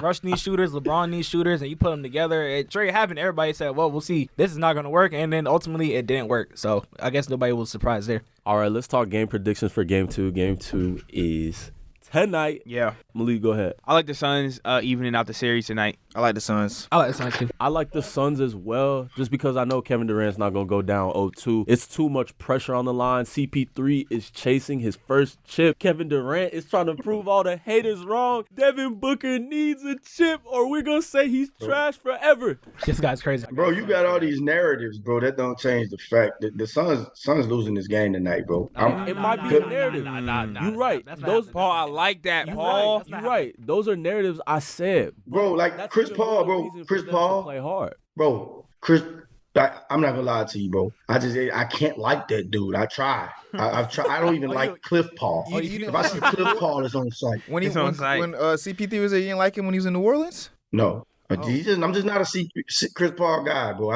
Russ needs shooters. LeBron needs shooters, and you put them together. It trade happened. Everybody said, "Well, we'll see. This is not going to work," and then ultimately it didn't work. So I guess nobody was surprised there. All right, let's talk game predictions for game 2. Game 2 is tonight. Yeah. Malik, go ahead. I like the Suns evening out the series tonight. I like the Suns. I like the Suns too. I like the Suns as well, just because I know Kevin Durant's not going to go down 0-2. It's too much pressure on the line. CP3 is chasing his first chip. Kevin Durant is trying to prove all the haters wrong. Devin Booker needs a chip, or we're going to say he's trash forever. This guy's crazy. Bro, you got all these narratives, bro. That don't change the fact that the Suns losing this game tonight, bro. It might be a narrative. You're right. Paul, I like that, Paul. You're right. Those are narratives I said. Bro, like Chris Paul, bro. Chris Paul. Play hard. Bro, I'm not gonna lie to you, bro. I can't like that dude. I try. I've tried. I don't even like Cliff Paul. If I see Cliff Paul is on site. When CP3 was there, you didn't like him when he was in New Orleans? No. I'm just not a Chris Paul guy, bro.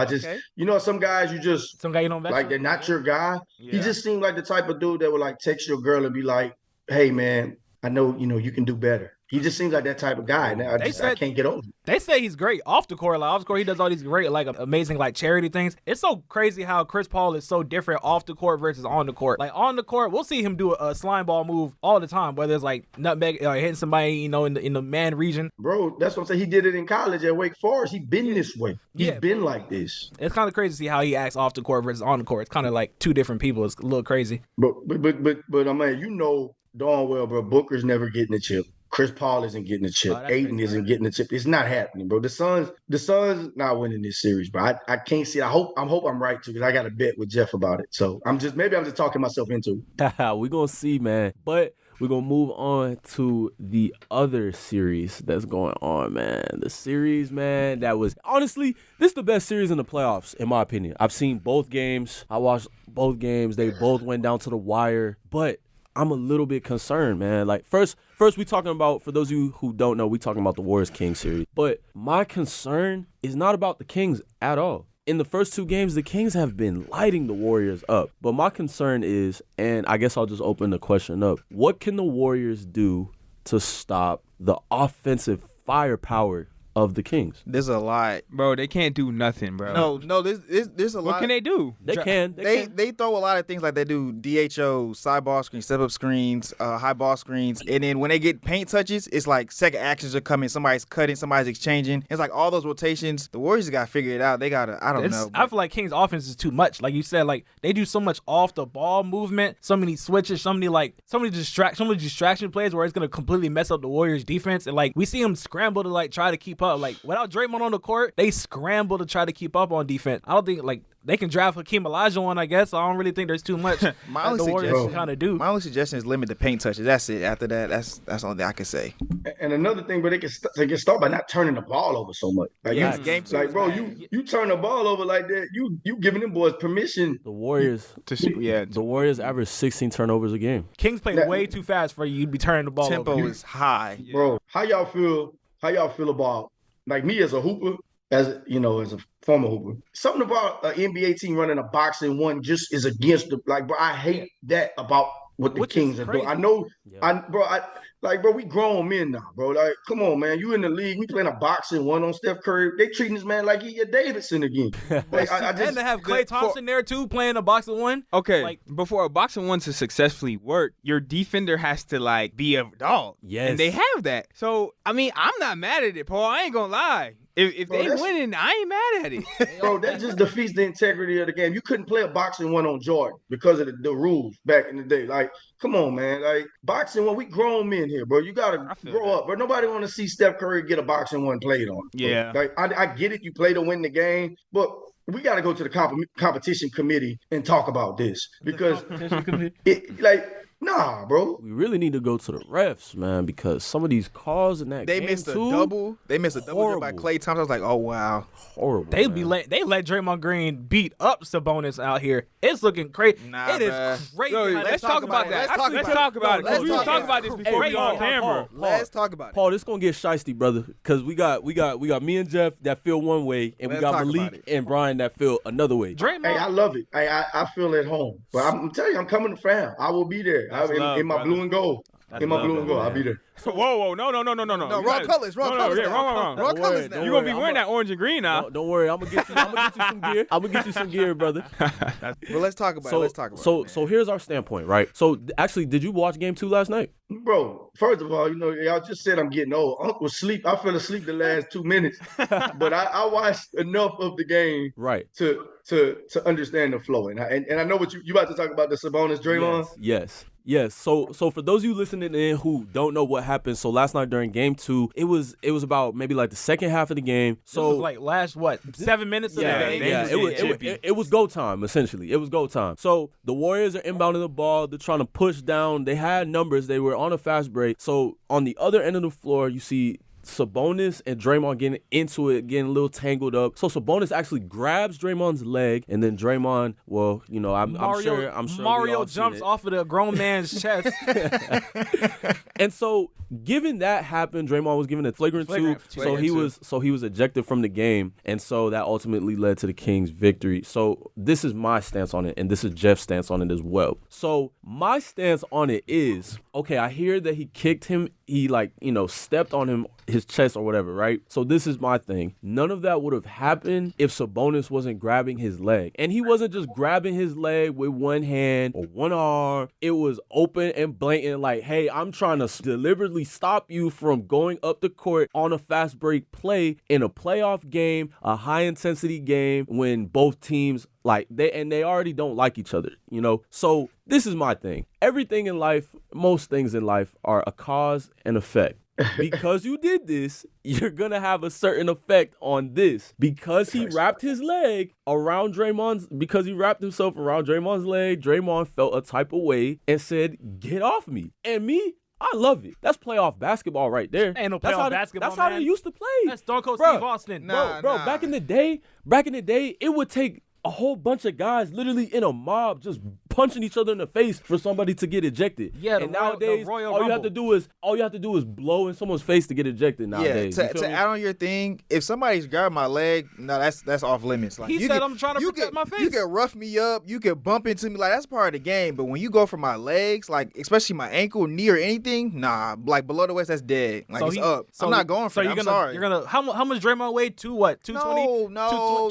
Some guys some guy you don't like, they're not your guy. Yeah. He just seemed like the type of dude that would like text your girl and be like, "Hey man, I know, you can do better. He just seems like that type of guy. And I can't get over it. They say he's great off the court. Like off the court, he does all these great, like amazing, like charity things. It's so crazy how Chris Paul is so different off the court versus on the court. Like on the court, we'll see him do a slime ball move all the time, whether it's like nutmeg, hitting somebody, in the man region. Bro, that's what I'm saying. He did it in college at Wake Forest. He been this way. He's been like this. It's kind of crazy to see how he acts off the court versus on the court. It's kind of like two different people. It's a little crazy. But I mean, darn well, bro. Booker's never getting a chip. Chris Paul isn't getting a chip. Aiden isn't getting a chip. It's not happening, bro. The Suns not winning this series, bro. I can't see it. I hope I'm right too, because I got a bet with Jeff about it. So maybe I'm just talking myself into it. We're gonna see, man. But we're gonna move on to the other series that's going on, man. The series, man, that was honestly, this is the best series in the playoffs, in my opinion. I've seen both games. I watched both games. They both went down to the wire, but I'm a little bit concerned, man. Like, first we talking about, for those of you who don't know, we talking about the Warriors-Kings series. But my concern is not about the Kings at all. In the first two games, the Kings have been lighting the Warriors up. But my concern is, and I guess I'll just open the question up, what can the Warriors do to stop the offensive firepower of the Kings? There's a lot, bro. They can't do nothing, bro. No. There's a lot. What can they do? They can. They throw a lot of things, like they do DHO, side ball screens, step up screens, high ball screens, and then when they get paint touches, it's like second actions are coming. Somebody's cutting, somebody's exchanging. It's like all those rotations. The Warriors got to figure it out. They gotta. I don't know. I feel like Kings offense is too much. Like you said, like they do so much off the ball movement, so many switches, so many distraction plays where it's gonna completely mess up the Warriors defense. And like we see them scramble to like try to keep up. Like without Draymond on the court, they scramble to try to keep up on defense. I don't think like they can draft Hakeem Olajuwon, I guess. So I don't really think there's too much that the Warriors kind of do. My only suggestion is limit the paint touches. That's it. After that, that's the only thing I can say. And another thing, but they can start by not turning the ball over so much. Like, game two, like bro, you turn the ball over like that, you giving them boys permission. The Warriors, the Warriors average 16 turnovers a game. Kings play way too fast for you to be turning the ball over. Tempo is high, bro. How y'all feel about, like, me as a hooper, as a former hooper? Something about an NBA team running a boxing one just is against the, like, bro, I hate that about what the Kings are doing. I know, bro, we grown men now, bro. Like, come on, man. You in the league. We playing a boxing one on Steph Curry. They treating this man like he a Davidson again. Like, and to have Klay Thompson there, too, playing a boxing one. Okay, like, before a boxing one to successfully work, your defender has to, like, be a dog. Yes. And they have that. So, I mean, I'm not mad at it, Paul. I ain't gonna lie. If they winning, I ain't mad at it. Bro, that just defeats the integrity of the game. You couldn't play a boxing one on Jordan because of the rules back in the day. Like, come on, man. Like, boxing one, we grown men here, bro. You got to grow up. But nobody want to see Steph Curry get a boxing one played on. Yeah. Like, I get it. You play to win the game. But we got to go to the competition committee and talk about this. Because, nah, bro. We really need to go to the refs, man, because some of these calls in that game, missed a double. They missed a double by Klay Thompson. I was like, oh, wow. Horrible. They let Draymond Green beat up Sabonis out here. It's looking crazy. It is crazy. Yo, let's talk about that. Let's talk about it. We were talking about this before we on camera. Let's talk about it. Paul, this gonna get shiesty, brother, because we got me and Jeff that feel one way, and we got Malik and Brian that feel another way. Draymond. Hey, I love it. I feel at home. But I'm telling you, I'm coming to fam. I will be there. In my blue and gold. I'll be there. Whoa, no. No, wrong colors. Wrong colors now. You're going to be wearing that orange and green now. Don't worry. I'm going to get you some gear. I'm going to get you some gear, brother. Well, let's talk about it. So here's our standpoint, right? So, actually, did you watch Game 2 last night? Bro, first of all, y'all just said I'm getting old. Uncle sleep. I fell asleep the last 2 minutes. But I watched enough of the game to understand the flow. And I know what you about to talk about, the Sabonis Draymond. Yes. So for those of you listening in who don't know what happened, so last night during Game 2, it was about maybe like the second half of the game. So this was like last 7 minutes of the game. Yeah, it was go time essentially. It was go time. So the Warriors are inbounding the ball. They're trying to push down. They had numbers. They were on a fast break. So on the other end of the floor, you see Sabonis and Draymond getting into it, getting a little tangled up. So Sabonis actually grabs Draymond's leg, and then Draymond, I'm sure Mario jumps off of the grown man's chest. And so given that happened, Draymond was given a flagrant two, so he was ejected from the game, and so that ultimately led to the Kings' victory. So this is my stance on it, and this is Jeff's stance on it as well. So my stance on it is, okay, I hear that he kicked him, he stepped on him, his chest or whatever, right? So this is my thing. None of that would have happened if Sabonis wasn't grabbing his leg. And he wasn't just grabbing his leg with one hand or one arm. It was open and blatant, like, hey, I'm trying to deliberately stop you from going up the court on a fast break play in a playoff game, a high intensity game when both teams they already don't like each other, So this is my thing. Everything in life, most things in life are a cause and effect. Because you did this, you're going to have a certain effect on this. Because he wrapped his leg around because he wrapped himself around Draymond's leg, Draymond felt a type of way and said, get off me. And me, I love it. That's playoff basketball right there. Ain't no playoff basketball, That's how they used to play. That's Stone Cold Steve Austin. Bro, back in the day, it would take a whole bunch of guys literally in a mob just punching each other in the face for somebody to get ejected. Yeah, and nowadays, all you have to do is blow in someone's face to get ejected nowadays. Yeah, to add on your thing, if somebody's grabbing my leg, no, that's off limits. Like, he said I'm trying to protect my face. You can rough me up, you can bump into me, like that's part of the game. But when you go for my legs, like especially my ankle, knee, or anything, nah, like below the waist, that's dead. Like it's up. So I'm not going for that. I'm sorry. You're gonna how much Draymond weigh? 220? No.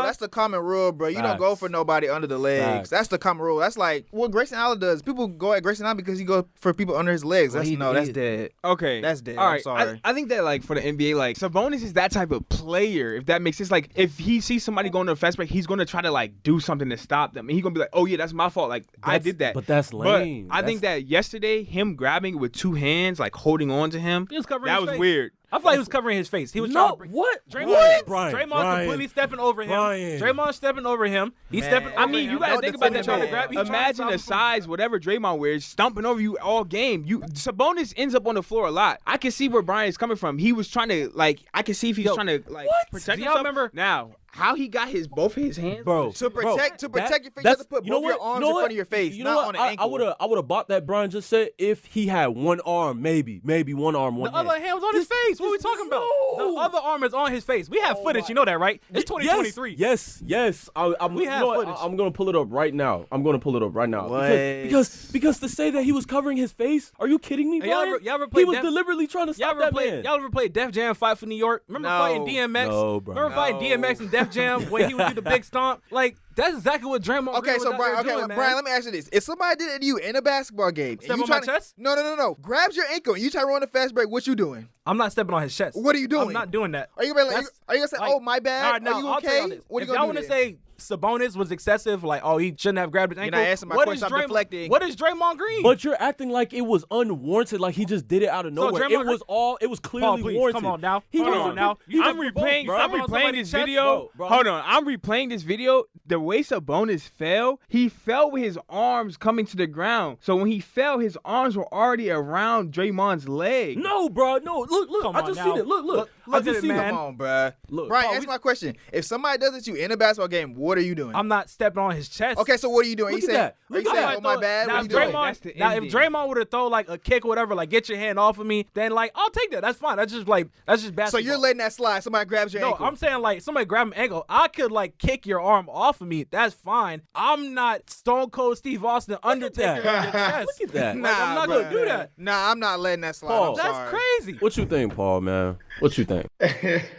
That's the common rule, bro. You don't go for nobody under the legs. That's the common rule. That's like what Grayson Allen does. People go at Grayson Allen because he goes for people under his legs. That's dead. Okay, that's dead. All right, I'm sorry. I think that like for the NBA, like Sabonis is that type of player. If that makes sense, like if he sees somebody going to a fast break, he's gonna try to like do something to stop them. And he's gonna be like, oh yeah, that's my fault. Like I did that. But that's lame. But I think that yesterday, him grabbing with two hands, like holding on to him, that was weird. I feel like he was covering his face. He was what? Draymond completely stepping over him. Draymond stepping over him. He's stepping over him. I mean, you gotta think about that. Trying to grab. Imagine the size, whatever Draymond wears, stomping over you all game. Sabonis ends up on the floor a lot. I can see where Brian is coming from. He was trying to I can see if he's trying to protect himself. Remember now? How he got both his hands, bro? To protect your face, you have to put both your arms in front of your face, not on the ankle. I would have bought that Brian just said if he had one arm, maybe one arm, one hand. The other hand was on his face. What are we talking about? The other arm is on his face. We have footage. You know that, right? It's 2023. Yes. We have footage. I'm gonna pull it up right now. What? Because to say that he was covering his face, are you kidding me, Brian? He was deliberately trying to stop that man. Y'all ever played Def Jam Fight for New York? Remember fighting DMX? No, bro. Remember fighting DMX and Def Jam when he would do the big stomp? Like, that's exactly what Draymond Okay, so Brian, Brian, let me ask you this. If somebody did it to you in a basketball game, Step on my chest? No. Grabs your ankle and you try to run a fast break, what you doing? I'm not stepping on his chest. What are you doing? I'm not doing that. Are you gonna say, oh, my bad? All right, now, are you I'll tell okay? you What are if you y'all gonna want to say Sabonis was excessive, like, oh, he shouldn't have grabbed his ankle. You're not answering my question. I'm deflecting. What is Draymond Green? But you're acting like it was unwanted, like he just did it out of nowhere. It was clearly warranted. Come on now. I'm replaying this video. Hold on. I'm replaying this video. The way Sabonis fell, he fell with his arms coming to the ground. So when he fell, his arms were already around Draymond's leg. No, bro. No. Look. I just seen it. Look. I just seen it. Come on, bro. Look, Brian, answer my question. If somebody does it to you in a basketball game, what are you doing? I'm not stepping on his chest. Okay, so what are you doing? Are you saying, oh, my bad? Now, what are you doing? If Draymond would have thrown like a kick or whatever, like get your hand off of me, then like I'll take that. That's fine. That's just basketball. So you're letting that slide. Somebody grabs your ankle. No, I'm saying like somebody grab my ankle. I could like kick your arm off of me. That's fine. I'm not Stone Cold Steve Austin, Undertaker on your chest. Look at that. Nah, I'm not gonna do that. Nah, I'm not letting that slide. Paul, that's crazy. What you think, Paul, man? What you think?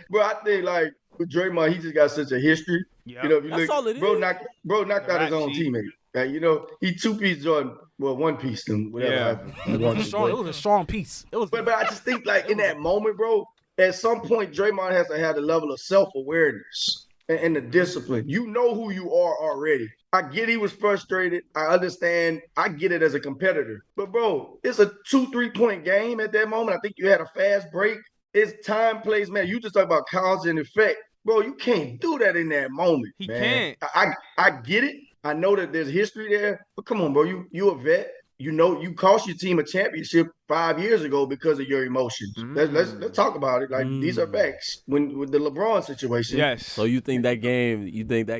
Bro, I think like with Draymond, he just got such a history. Yep. You know, if you That's all it bro is. knocked out his own teammate. Right? You know, he two-piece Jordan, well, one-piece them, whatever. It was a strong piece. But I just think like in that moment, bro, at some point Draymond has to have the level of self-awareness and the discipline. You know who you are already. I get he was frustrated. I understand. I get it as a competitor. But, bro, it's a 2-3 point game at that moment. I think you had a fast break. It's time, place, man. You just talk about cause and effect. Bro, you can't do that in that moment, He man. can't. I get it. I know that there's history there. But come on, bro. You a vet. You know, you cost your team a championship 5 years ago because of your emotions. Let's talk about it. Like these are facts. With the LeBron situation. Yes. So you think that game?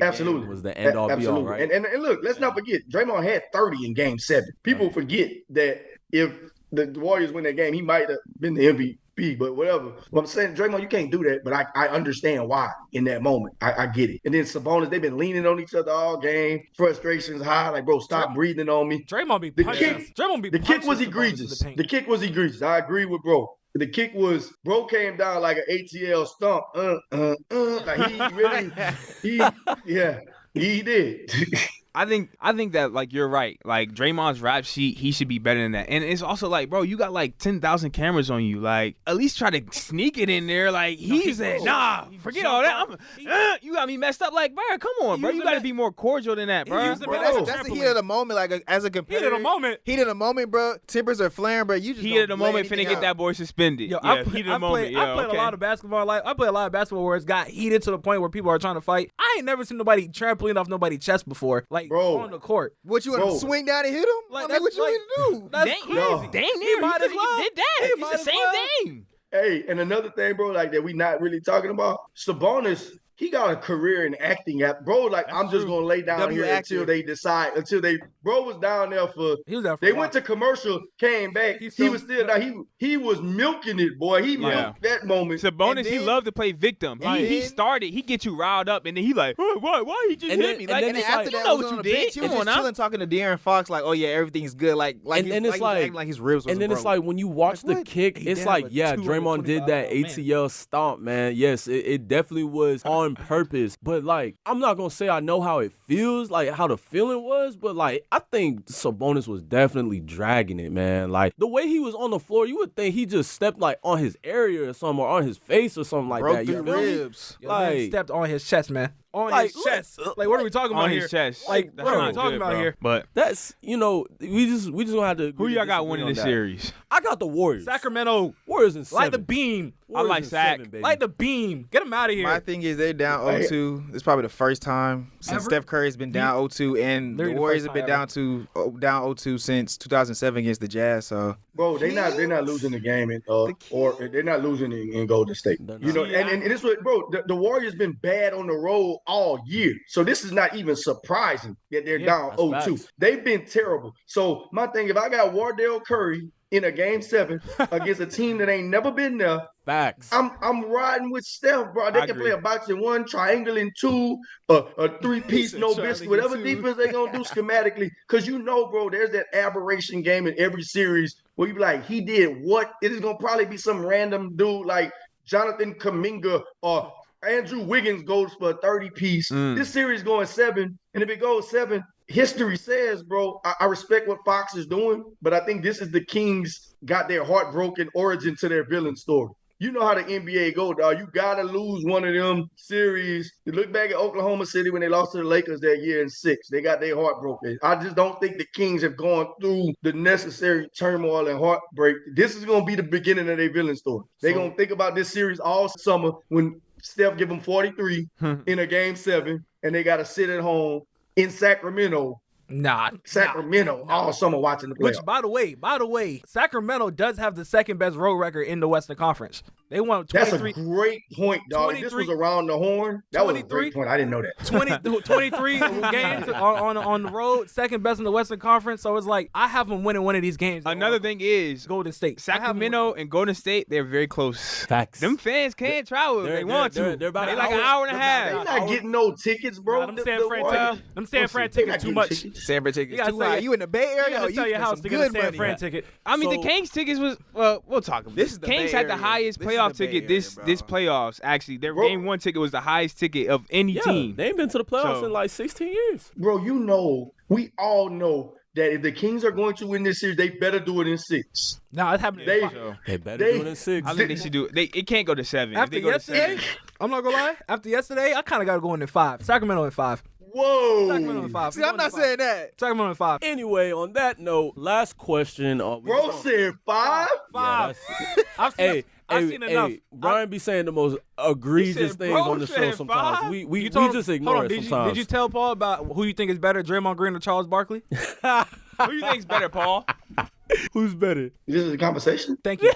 Absolutely Game was the end all be all, right? And look, let's not forget, Draymond had 30 in Game 7. People forget that if the Warriors win that game, he might have been the MVP, but whatever. What I'm saying, Draymond, you can't do that, but I understand why in that moment. I get it. And then Sabonis, they've been leaning on each other all game. Frustration's high. Like, bro, stop breathing on me. Draymond be punching. The kick was egregious. The kick was egregious. I agree with bro. The kick was, bro came down like an ATL stump. Like he did. I think that like you're right. Like Draymond's rap sheet, he should be better than that. And it's also like, bro, you got like 10,000 cameras on you. Like at least try to sneak it in there. Like he said, nah, forget all that. You got me messed up. Like, bro, come on, bro. You got to be more cordial than that, bro. That's the heat of the moment. Like as a competitor, heat of the moment, bro. Tempers are flaring, bro. You just heat of the moment, finna get that boy suspended. Yo, I played a lot of basketball. Like I played a lot of basketball where it's got heated to the point where people are trying to fight. I ain't never seen nobody trampoline off nobody's chest before. Like on the court. What, you want to swing down and hit him? Like, that's what you want to do. That's crazy. Dang near. He did that. It's the same thing. Hey, and another thing, bro, like that we not really talking about, Sabonis, he got a career in acting, bro. Like I'm just gonna lay down here until they decide. Bro was down there for. He was there for they went to commercial, came back. He was still down. He was milking it, boy. He milked that moment. Sabonis, he loved to play victim. He started. He get you riled up, and then he like, why he just hit me? Like, and then after that, you know what you did. He was just chilling, talking to De'Aaron Fox, like, oh yeah, everything's good. Like his ribs. And then it's like when you watch the kick, it's like, yeah, Draymond did that ATL stomp, man. Yes, it definitely was on purpose, but like I'm not gonna say I know how it feels, like how the feeling was, but like I think Sabonis was definitely dragging it, man. Like the way he was on the floor, you would think he just stepped like on his area or something, or on his face or something like that. You feel ribs. Me? Like man stepped on his chest, man. On his chest. Like what are we talking about here? On his chest. Like what are we talking about here? But that's we just gonna have to. Who y'all got winning this series? I got the Warriors. Sacramento Warriors in 7. Light the beam. Warriors I like Sac. Light the beam. Get him out of here. My thing is they're down 0-2. It's probably the first time since Steph Curry's been down 0-2, and the Warriors have been down 0-2 since 2007 against the Jazz. So, bro, they're not losing the game or they're not losing in Golden State. You know, and this was, bro, the Warriors been bad on the road all year. So this is not even surprising that they're down 0-2. Facts. They've been terrible. So my thing, if I got Wardell Curry in a game 7 against a team that ain't never been there, facts. I'm riding with Steph, bro. They can play a boxing 1, triangle in 2, a 3-piece, no biscuit, whatever defense they gonna do schematically. Cause bro, there's that aberration game in every series where you be like, he did what? It is gonna probably be some random dude like Jonathan Kuminga or Andrew Wiggins goes for a 30-piece. This series going 7, and if it goes 7, history says, bro, I respect what Fox is doing, but I think this is the Kings got their heartbroken origin to their villain story. You know how the NBA go, dog. You got to lose one of them series. You look back at Oklahoma City when they lost to the Lakers that year in 6. They got their heart broken. I just don't think the Kings have gone through the necessary turmoil and heartbreak. This is going to be the beginning of their villain story. They're going to think about this series all summer when Steph give them 43 in a game 7, and they got to sit at home in Sacramento. All summer watching the playoffs. Which, by the way, Sacramento does have the second best road record in the Western Conference. They won 23. That's a great point, dog. This was around the horn. That was a great point. I didn't know that. 23 games on the road, second best in the Western Conference. So it's like I have them winning one of these games. Another thing is Golden State, Sacramento and Golden State. They're very close. Facts. Them fans can't travel if they want to. They're about like an hour and a half. They're not getting no tickets, bro. Them San Fran tickets too much. San Fran tickets too high. You in the Bay Area? You sell your house to get a San Fran ticket. I mean, the Kings tickets was we'll talk about this. Kings had the highest playoff ticket this playoffs. Actually, their game 1 ticket was the highest ticket of any team. They ain't been to the playoffs in like 16 years. Bro, we all know that if the Kings are going to win this series, they better do it in 6. No, it's happening. They better do it in 6. I think they should do it. It can't go to 7. After yesterday, I'm not gonna lie. After yesterday, I kind of got to go in 5. Sacramento in 5. Whoa. Sacramento in 5. See, I'm not saying that. Sacramento in 5. Anyway, on that note, last question. Bro said 5? 5. I've seen enough. Brian be saying the most egregious things on the show sometimes. 5? We just ignore it sometimes. Did you tell Paul about who you think is better, Draymond Green or Charles Barkley? Who you think is better, Paul? Who's better? This is a conversation. Thank you.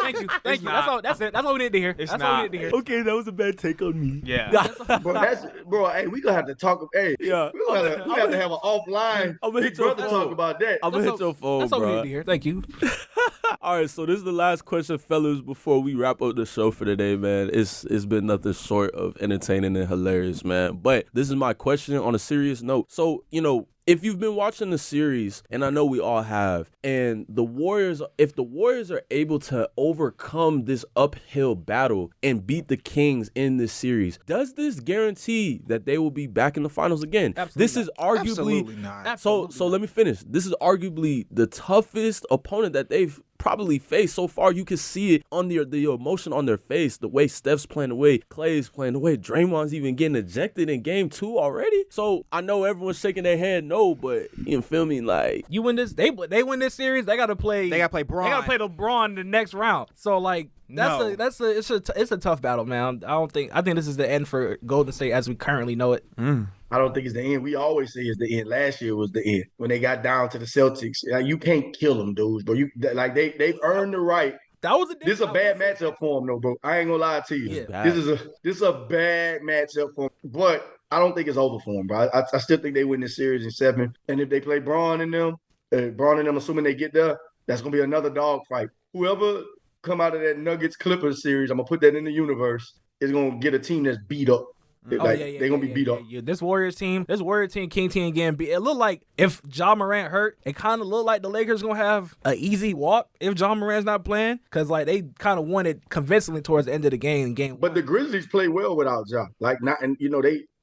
Thank Thank you. That's all. That's it. That's all we need to hear. It's That's not. all we need to hear. Okay, that was a bad take on me. Yeah. Bro, hey, we gonna have to talk. Hey, Yeah. we have to have an offline. I'm gonna Big hit your brother phone. talk about that. I'm gonna hit your phone, That's all we bro. need to hear. Thank you. All right, so this is the last question, fellas, before we wrap up the show for today, man. It's been nothing short of entertaining and hilarious, man. But this is my question on a serious note. So, if you've been watching the series, and I know we all have, and if the Warriors are able to overcome this uphill battle and beat the Kings in this series, does this guarantee that they will be back in the finals again? Absolutely This is arguably Absolutely not. so let me finish. This is arguably the toughest opponent that they've probably faced so far. You can see it on the emotion on their face, the way Steph's playing, the way Clay's playing, the way Draymond's even getting ejected in game 2 already. So I know everyone's shaking their head no, but you feel me? Like, You win this. They win this series. They gotta play. They gotta play Braun. They gotta play LeBron the next round. So like. It's a tough battle, man. I think this is the end for Golden State as we currently know it. I don't think it's the end. We always say it's the end. Last year was the end when they got down to the Celtics. Like, you can't kill them, dudes. But they've earned the right. That was This is a bad matchup for them, though, bro. I ain't gonna lie to you. Yeah. This is a bad matchup for them. But I don't think it's over for them, bro. I still think they win this series in 7. And if they play Braun and them, assuming they get there, that's gonna be another dog fight. Whoever come out of that Nuggets Clippers series, I'm gonna put that in the universe, is gonna get a team that's beat up. They're gonna be beat up. Yeah. This Warriors team, King team getting beat. It looked like if Ja Morant hurt, it kind of looked like the Lakers gonna have an easy walk if Ja Morant's not playing, because like they kind of won it convincingly towards the end of the game. But the Grizzlies play well without Ja.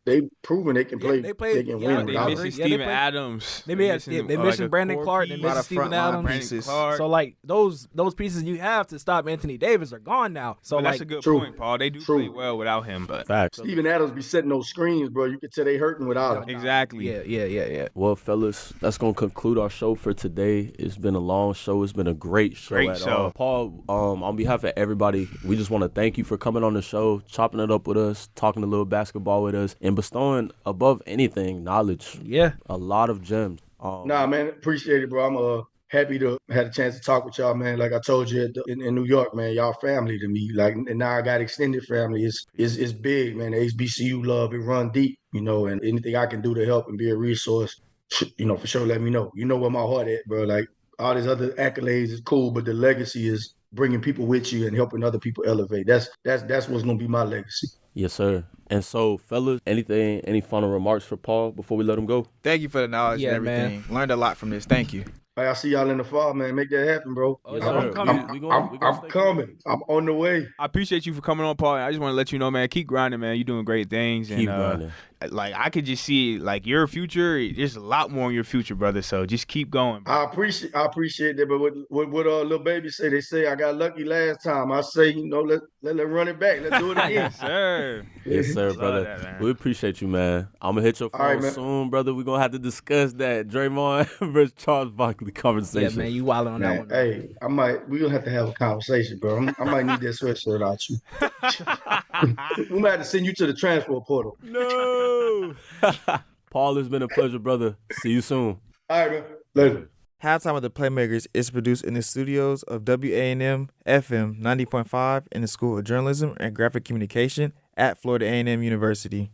They've proven they can play. They can win. They without missing him. Steven Adams. They missing Brandon Clark. They missing Steven Adams. So like those pieces you have to stop Anthony Davis are gone now. So that's a good True. point, Paul. They do play well without him, but facts. Steven Adams be setting those screens, bro. You can tell they hurting without him. exactly. Yeah. Well, fellas, that's gonna conclude our show for today. It's been a long show. It's been a great show. Paul, on behalf of everybody, we just want to thank you for coming on the show, chopping it up with us, talking a little basketball with us, and bestowing above anything knowledge. Yeah. A lot of gems. Nah, man, appreciate it, bro. I'm happy to have a chance to talk with y'all, man. Like I told you in New York, man, y'all family to me. Like, and now I got extended family. It's big, man. The HBCU love, it run deep, and anything I can do to help and be a resource, for sure, let me know. You know where my heart at, bro. Like, all these other accolades is cool, but the legacy is bringing people with you and helping other people elevate. That's what's gonna be my legacy. Yes, sir. And so, fellas, any final remarks for Paul before we let him go? Thank you for the knowledge and everything. Man. Learned a lot from this. Thank you. I'll see y'all in the fall, man. Make that happen, bro. Yes, I'm coming. I'm coming. I'm on the way. I appreciate you for coming on, Paul. I just want to let you know, man, keep grinding, man. You're doing great things. Keep grinding. Like, I could just see, like, your future, there's a lot more in your future, brother. So just keep going, bro. I appreciate that. But what little baby say? They say I got lucky last time. I say, let's run it back. Let's do it again. Yes, sir. Yes, sir, brother. That, we appreciate you, man. I'm going to hit your phone soon, brother. We're going to have to discuss that Draymond versus Charles Barkley conversation. Yeah, man, you wilding on that one. Hey, we're going to have a conversation, bro. I might need that sweatshirt out you. We might have to send you to the transfer portal. No. Paul, it's been a pleasure, brother. See you soon. All right, man. Later. Halftime of the Playmakers is produced in the studios of WANM-FM 90.5 in the School of Journalism and Graphic Communication at Florida A&M University.